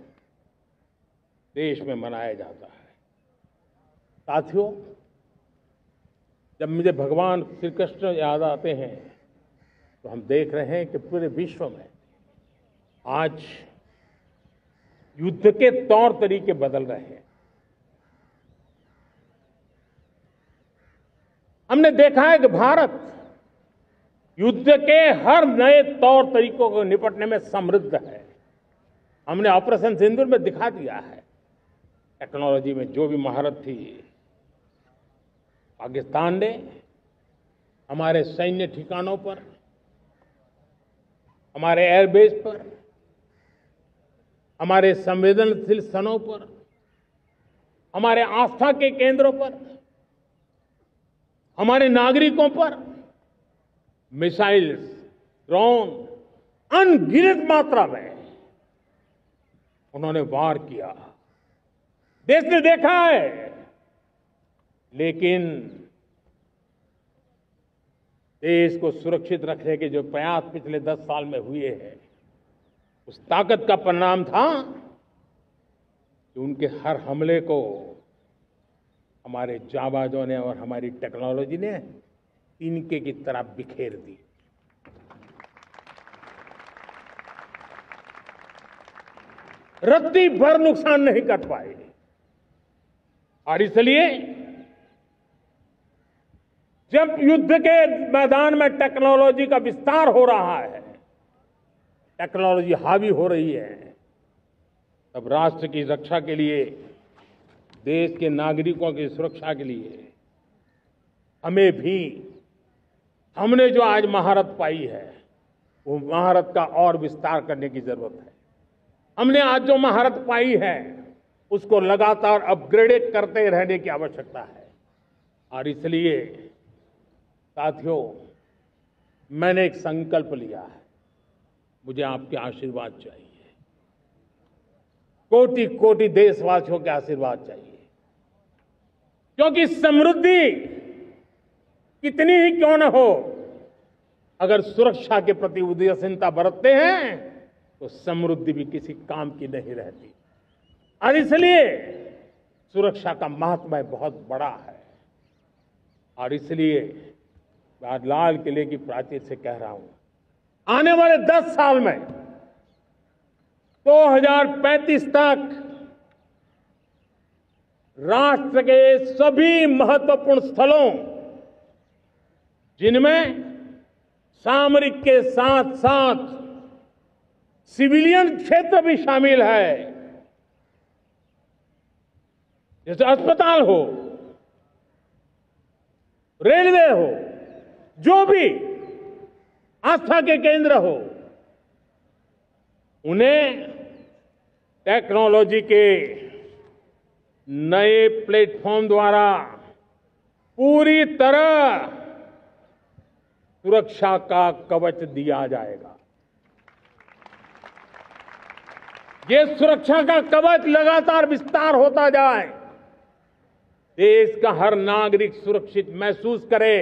देश में मनाया जाता है। साथियों, जब मुझे भगवान श्री कृष्ण याद आते हैं तो हम देख रहे हैं कि पूरे विश्व में आज युद्ध के तौर तरीके बदल रहे हैं। हमने देखा है कि भारत युद्ध के हर नए तौर तरीकों को निपटने में समृद्ध है। हमने ऑपरेशन सिंदूर में दिखा दिया है। टेक्नोलॉजी में जो भी महारत थी, पाकिस्तान ने हमारे सैन्य ठिकानों पर, हमारे एयरबेस पर, हमारे संवेदनशील स्थानों पर, हमारे आस्था के केंद्रों पर, हमारे नागरिकों पर मिसाइल्स, ड्रोन अनगिनत मात्रा में उन्होंने वार किया। देश ने देखा है, लेकिन देश को सुरक्षित रखने के जो प्रयास पिछले 10 साल में हुए हैं, उस ताकत का परिणाम था कि उनके हर हमले को हमारे जाबाजों ने और हमारी टेक्नोलॉजी ने तिनके की तरह बिखेर दी। रत्ती भर नुकसान नहीं कर पाए। और इसलिए जब युद्ध के मैदान में टेक्नोलॉजी का विस्तार हो रहा है, टेक्नोलॉजी हावी हो रही है, तब राष्ट्र की रक्षा के लिए, देश के नागरिकों की सुरक्षा के लिए हमें भी, हमने जो आज महारत पाई है, वो महारत का और विस्तार करने की जरूरत है। हमने आज जो महारत पाई है, उसको लगातार अपग्रेडेड करते रहने की आवश्यकता है। और इसलिए साथियों, मैंने एक संकल्प लिया है, मुझे आपके आशीर्वाद चाहिए, कोटि कोटि देशवासियों के आशीर्वाद चाहिए, क्योंकि समृद्धि कितनी ही क्यों न हो, अगर सुरक्षा के प्रति उदासीनता बरतते हैं तो समृद्धि भी किसी काम की नहीं रहती। और इसलिए सुरक्षा का महत्व बहुत बड़ा है। और इसलिए मैं आज लाल किले की प्राचीर से कह रहा हूं, आने वाले 10 साल में 2035 तक राष्ट्र के सभी महत्वपूर्ण स्थलों, जिनमें सामरिक के साथ साथ सिविलियन क्षेत्र भी शामिल है, जैसे अस्पताल हो, रेलवे हो, जो भी आस्था के केंद्र हो, उन्हें टेक्नोलॉजी के नए प्लेटफॉर्म द्वारा पूरी तरह सुरक्षा का कवच दिया जाएगा। ये सुरक्षा का कवच लगातार विस्तार होता जाए, देश का हर नागरिक सुरक्षित महसूस करे।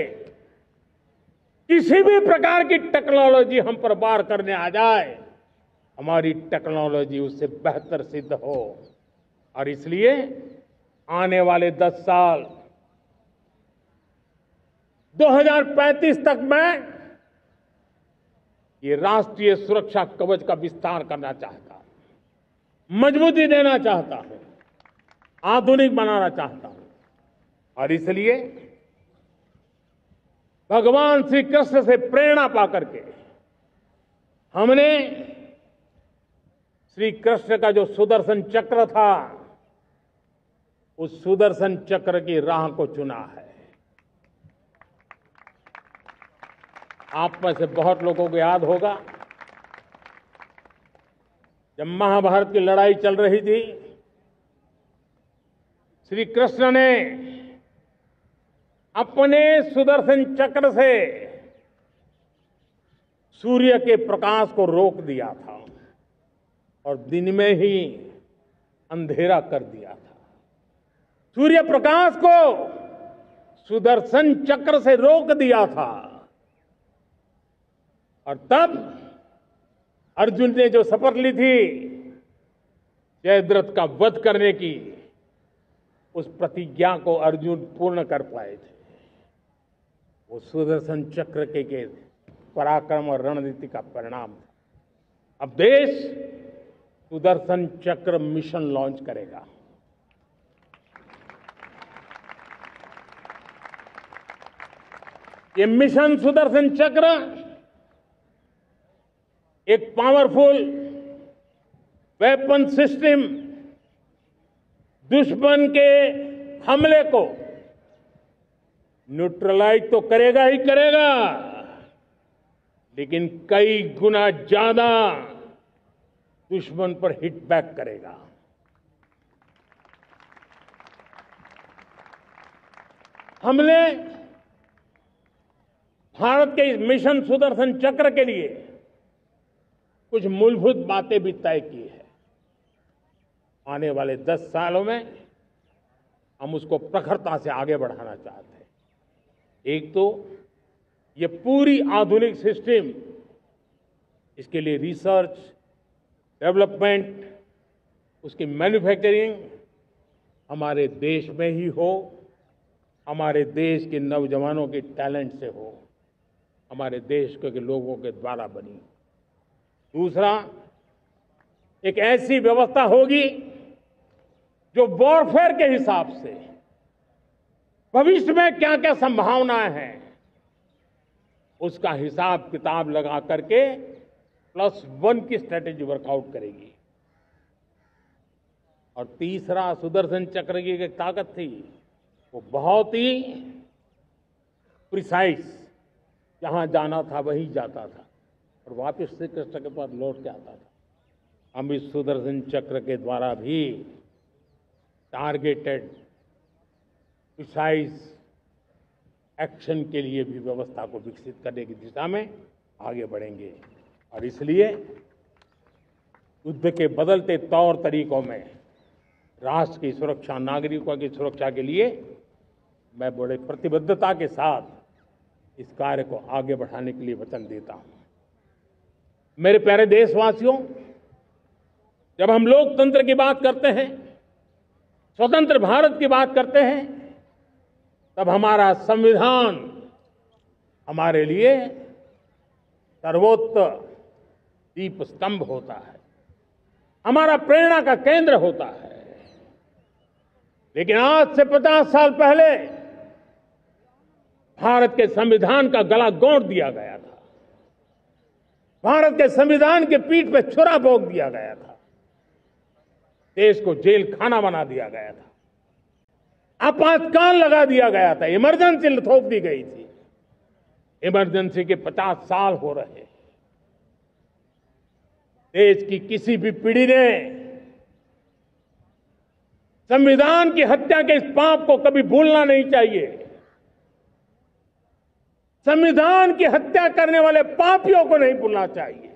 किसी भी प्रकार की टेक्नोलॉजी हम पर वार करने आ जाए, हमारी टेक्नोलॉजी उससे बेहतर सिद्ध हो। और इसलिए आने वाले 10 साल 2035 तक मैं ये राष्ट्रीय सुरक्षा कवच का विस्तार करना चाहता हूं, मजबूती देना चाहता हूं, आधुनिक बनाना चाहता हूं। और इसलिए भगवान श्री कृष्ण से प्रेरणा पाकर के हमने श्री कृष्ण का जो सुदर्शन चक्र था, उस सुदर्शन चक्र की राह को चुना है। आप में से बहुत लोगों को याद होगा, जब महाभारत की लड़ाई चल रही थी, श्री कृष्ण ने अपने सुदर्शन चक्र से सूर्य के प्रकाश को रोक दिया था और दिन में ही अंधेरा कर दिया था। सूर्य प्रकाश को सुदर्शन चक्र से रोक दिया था। और तब अर्जुन ने जो शपथ ली थी जयद्रथ का वध करने की, उस प्रतिज्ञा को अर्जुन पूर्ण कर पाए थे। वो सुदर्शन चक्र के पराक्रम और रणनीति का परिणाम था। अब देश सुदर्शन चक्र मिशन लॉन्च करेगा। ये मिशन सुदर्शन चक्र एक पावरफुल वेपन सिस्टम दुश्मन के हमले को न्यूट्रलाइज तो करेगा ही करेगा, लेकिन कई गुना ज्यादा दुश्मन पर हिट बैक करेगा। हमने भारत के इस मिशन सुदर्शन चक्र के लिए कुछ मूलभूत बातें भी तय की है। आने वाले 10 सालों में हम उसको प्रखरता से आगे बढ़ाना चाहते हैं। एक तो ये पूरी आधुनिक सिस्टम, इसके लिए रिसर्च, डेवलपमेंट, उसकी मैन्युफैक्चरिंग हमारे देश में ही हो, हमारे देश के नौजवानों के टैलेंट से हो, हमारे देश के लोगों के द्वारा बनी। दूसरा, एक ऐसी व्यवस्था होगी जो वॉरफेयर के हिसाब से भविष्य में क्या क्या संभावनाएं हैं उसका हिसाब किताब लगा करके +1 की स्ट्रेटेजी वर्कआउट करेगी। और तीसरा, सुदर्शन चक्र की एक ताकत थी, वो बहुत ही प्रिसाइज, जहां जाना था वहीं जाता था और वापस श्री कृष्ण के पास लौट के आता था। हम इस सुदर्शन चक्र के द्वारा भी टारगेटेड प्रिसाइज एक्शन के लिए भी व्यवस्था को विकसित करने की दिशा में आगे बढ़ेंगे। और इसलिए युद्ध के बदलते तौर तरीकों में राष्ट्र की सुरक्षा, नागरिकों की सुरक्षा के लिए मैं बड़े प्रतिबद्धता के साथ इस कार्य को आगे बढ़ाने के लिए वचन देता हूं। मेरे प्यारे देशवासियों, जब हम लोकतंत्र की बात करते हैं, स्वतंत्र भारत की बात करते हैं, तब हमारा संविधान हमारे लिए सर्वोच्च दीप स्तंभ होता है, हमारा प्रेरणा का केंद्र होता है। लेकिन आज से 50 साल पहले भारत के संविधान का गला घोंट दिया गया था, भारत के संविधान के पीठ पे छुरा भोंक दिया गया था, देश को जेल खाना बना दिया गया था, आपातकाल लगा दिया गया था, इमरजेंसी थोप दी गई थी। इमरजेंसी के 50 साल हो रहे हैं। देश की किसी भी पीढ़ी ने संविधान की हत्या के इस पाप को कभी भूलना नहीं चाहिए। संविधान की हत्या करने वाले पापियों को नहीं भूलना चाहिए।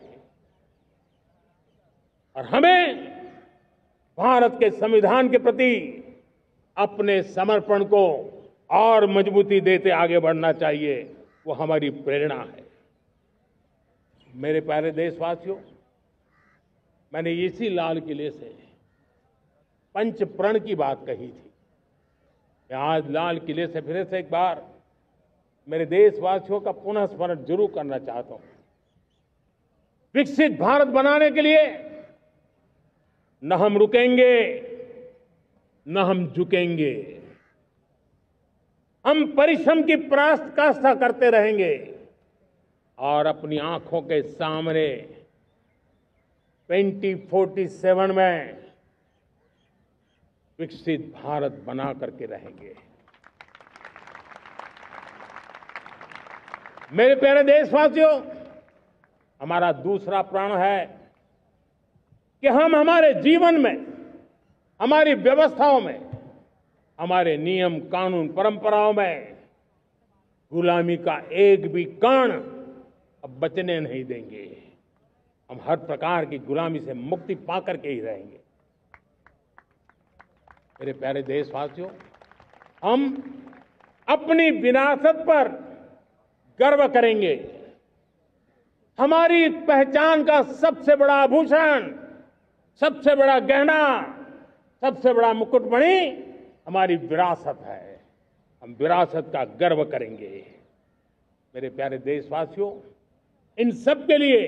और हमें भारत के संविधान के प्रति अपने समर्पण को और मजबूती देते आगे बढ़ना चाहिए। वो हमारी प्रेरणा है। मेरे प्यारे देशवासियों, मैंने इसी लाल किले से पंच प्रण की बात कही थी। मैं आज लाल किले से फिर से एक बार मेरे देशवासियों का पुनः स्मरण जरूर करना चाहता हूं। विकसित भारत बनाने के लिए न हम रुकेंगे, न हम झुकेंगे। हम परिश्रम की पराकाष्ठा करते रहेंगे और अपनी आंखों के सामने 2047 में विकसित भारत बना करके रहेंगे। मेरे प्यारे देशवासियों, हमारा दूसरा प्रण है कि हम हमारे जीवन में, हमारी व्यवस्थाओं में, हमारे नियम, कानून, परंपराओं में गुलामी का एक भी कण अब बचने नहीं देंगे। हम हर प्रकार की गुलामी से मुक्ति पाकर के ही रहेंगे। मेरे प्यारे देशवासियों, हम अपनी विरासत पर गर्व करेंगे। हमारी पहचान का सबसे बड़ा आभूषण, सबसे बड़ा गहना, सबसे बड़ा मुकुटमणि हमारी विरासत है। हम विरासत का गर्व करेंगे। मेरे प्यारे देशवासियों, इन सब के लिए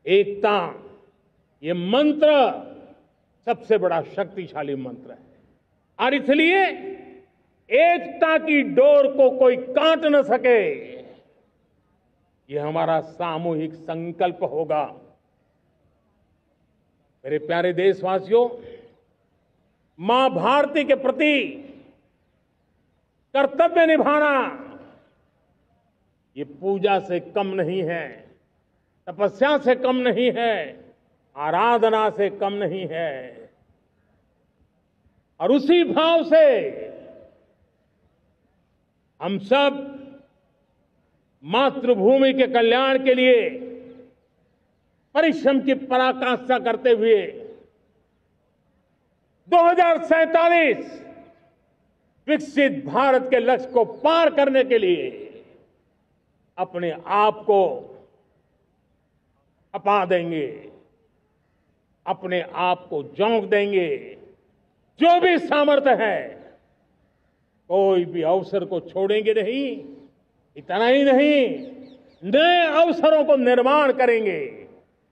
एकता, ये मंत्र सबसे बड़ा शक्तिशाली मंत्र है। और इसलिए एकता की डोर को कोई काट न सके, ये हमारा सामूहिक संकल्प होगा। मेरे प्यारे देशवासियों, मां भारती के प्रति कर्तव्य निभाना ये पूजा से कम नहीं है, तपस्या से कम नहीं है, आराधना से कम नहीं है। और उसी भाव से हम सब मातृभूमि के कल्याण के लिए परिश्रम की पराकाष्ठा करते हुए 2047 विकसित भारत के लक्ष्य को पार करने के लिए अपने आप को खपा देंगे, अपने आप को झोंक देंगे। जो भी सामर्थ्य है, कोई भी अवसर को छोड़ेंगे नहीं। इतना ही नहीं, नए अवसरों को निर्माण करेंगे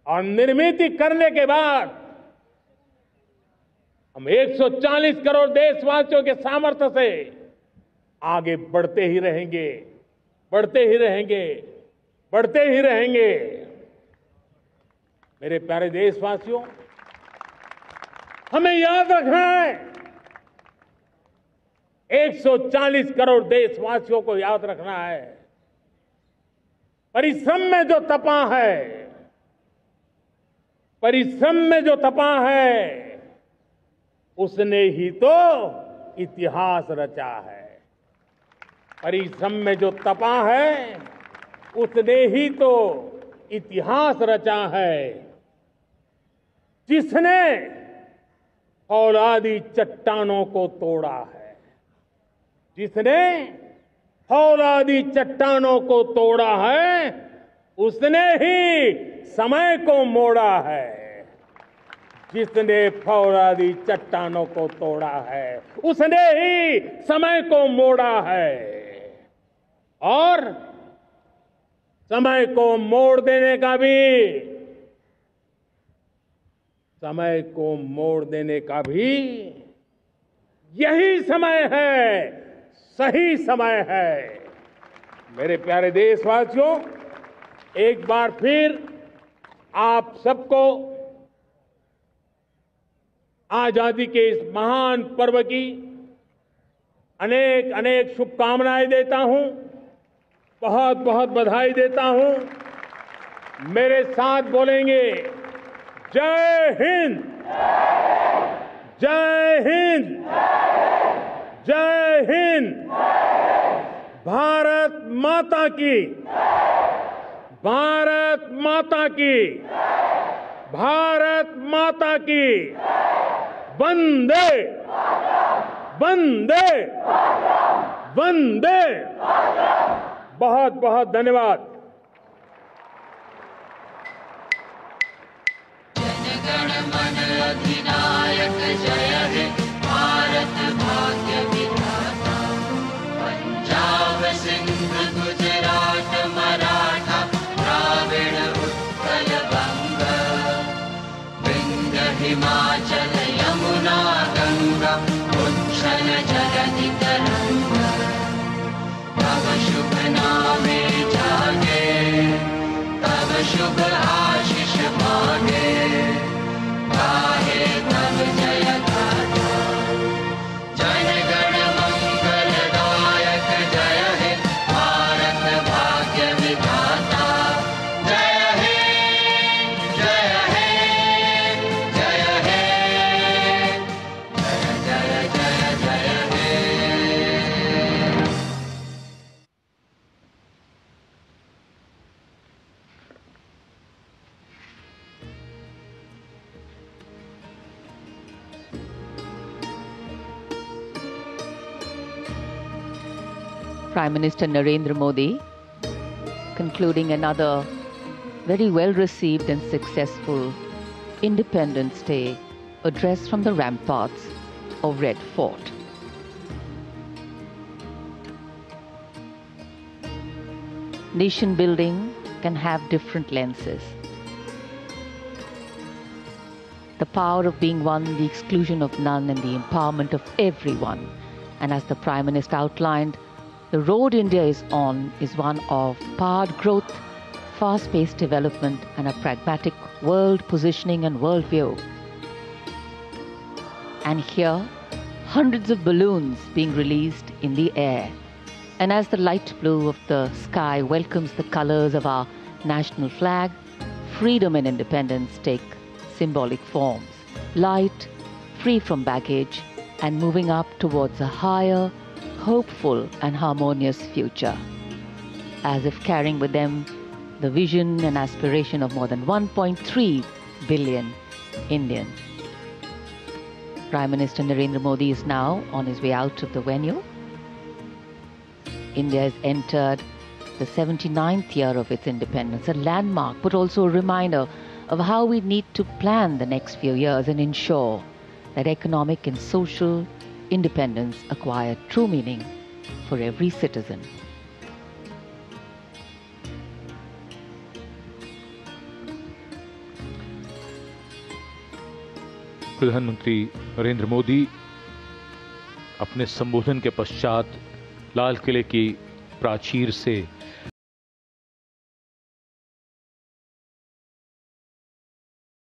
और निर्मित करने के बाद हम 140 करोड़ देशवासियों के सामर्थ्य से आगे बढ़ते ही रहेंगे, बढ़ते ही रहेंगे, बढ़ते ही रहेंगे। मेरे प्यारे देशवासियों, हमें याद रखना है, 140 करोड़ देशवासियों को याद रखना है, परिश्रम में जो तपा है, परिश्रम में जो तपा है, उसने ही तो इतिहास रचा है। परिश्रम में जो तपा है, उसने ही तो इतिहास रचा है। जिसने फौलादी चट्टानों को तोड़ा है, जिसने फौलादी चट्टानों को तोड़ा है, उसने ही समय को मोड़ा है। जिसने फौलादी चट्टानों को तोड़ा है, उसने ही समय को मोड़ा है। और समय को मोड़ देने का भी, समय को मोड़ देने का भी यही समय है, सही समय है। मेरे प्यारे देशवासियों, एक बार फिर आप सबको आजादी के इस महान पर्व की अनेक अनेक शुभकामनाएं देता हूं, बहुत बहुत बधाई देता हूं। मेरे साथ बोलेंगे, जय हिंद, जय हिंद, जय हिंद। भारत माता की, भारत माता की, भारत माता की। वंदे, वंदे, वंदे। बहुत बहुत धन्यवाद। जनगण मन अधिनायक जय हे भारत भाग्य विधाता। पंजाब सिंध गुजरात मराठा द्राविड़ उत्कल बंग। विंध्य हिमाचल यमुना गंगा उच्छल जगति तरंगा। तब शुभ नामे जागे, तब शुभ आशीष मांगे। गाहे तब जय गाथा, जनगण मंगलदायक जय हे भारत भाग्य विधाता। जय हे, जय हे, जय हे, जय जय जय जय हे। Prime Minister Narendra Modi, concluding another very well-received and successful Independence Day address from the ramparts of Red Fort. nation building can have different lenses. The power of being one, the exclusion of none, and the empowerment of everyone. And as the Prime Minister outlined, the road India is on is one of powered growth, fast-paced development, and a pragmatic world positioning and worldview. And here, hundreds of balloons being released in the air. And as the light blue of the sky welcomes the colors of our national flag, freedom and independence take symbolic forms. Light, free from baggage, and moving up towards a higher, hopeful and harmonious future. As if carrying with them the vision and aspiration of more than 1.3 billion Indians. Prime Minister Narendra Modi is now on his way out of the venue. India has entered the 79th year of its independence, a landmark, but also a reminder of how we need to plan the next few years and ensure that economic and social independence acquire true meaning for every citizen. प्रधानमंत्री नरेंद्र मोदी अपने संबोधन के पश्चात लाल किले की प्राचीर से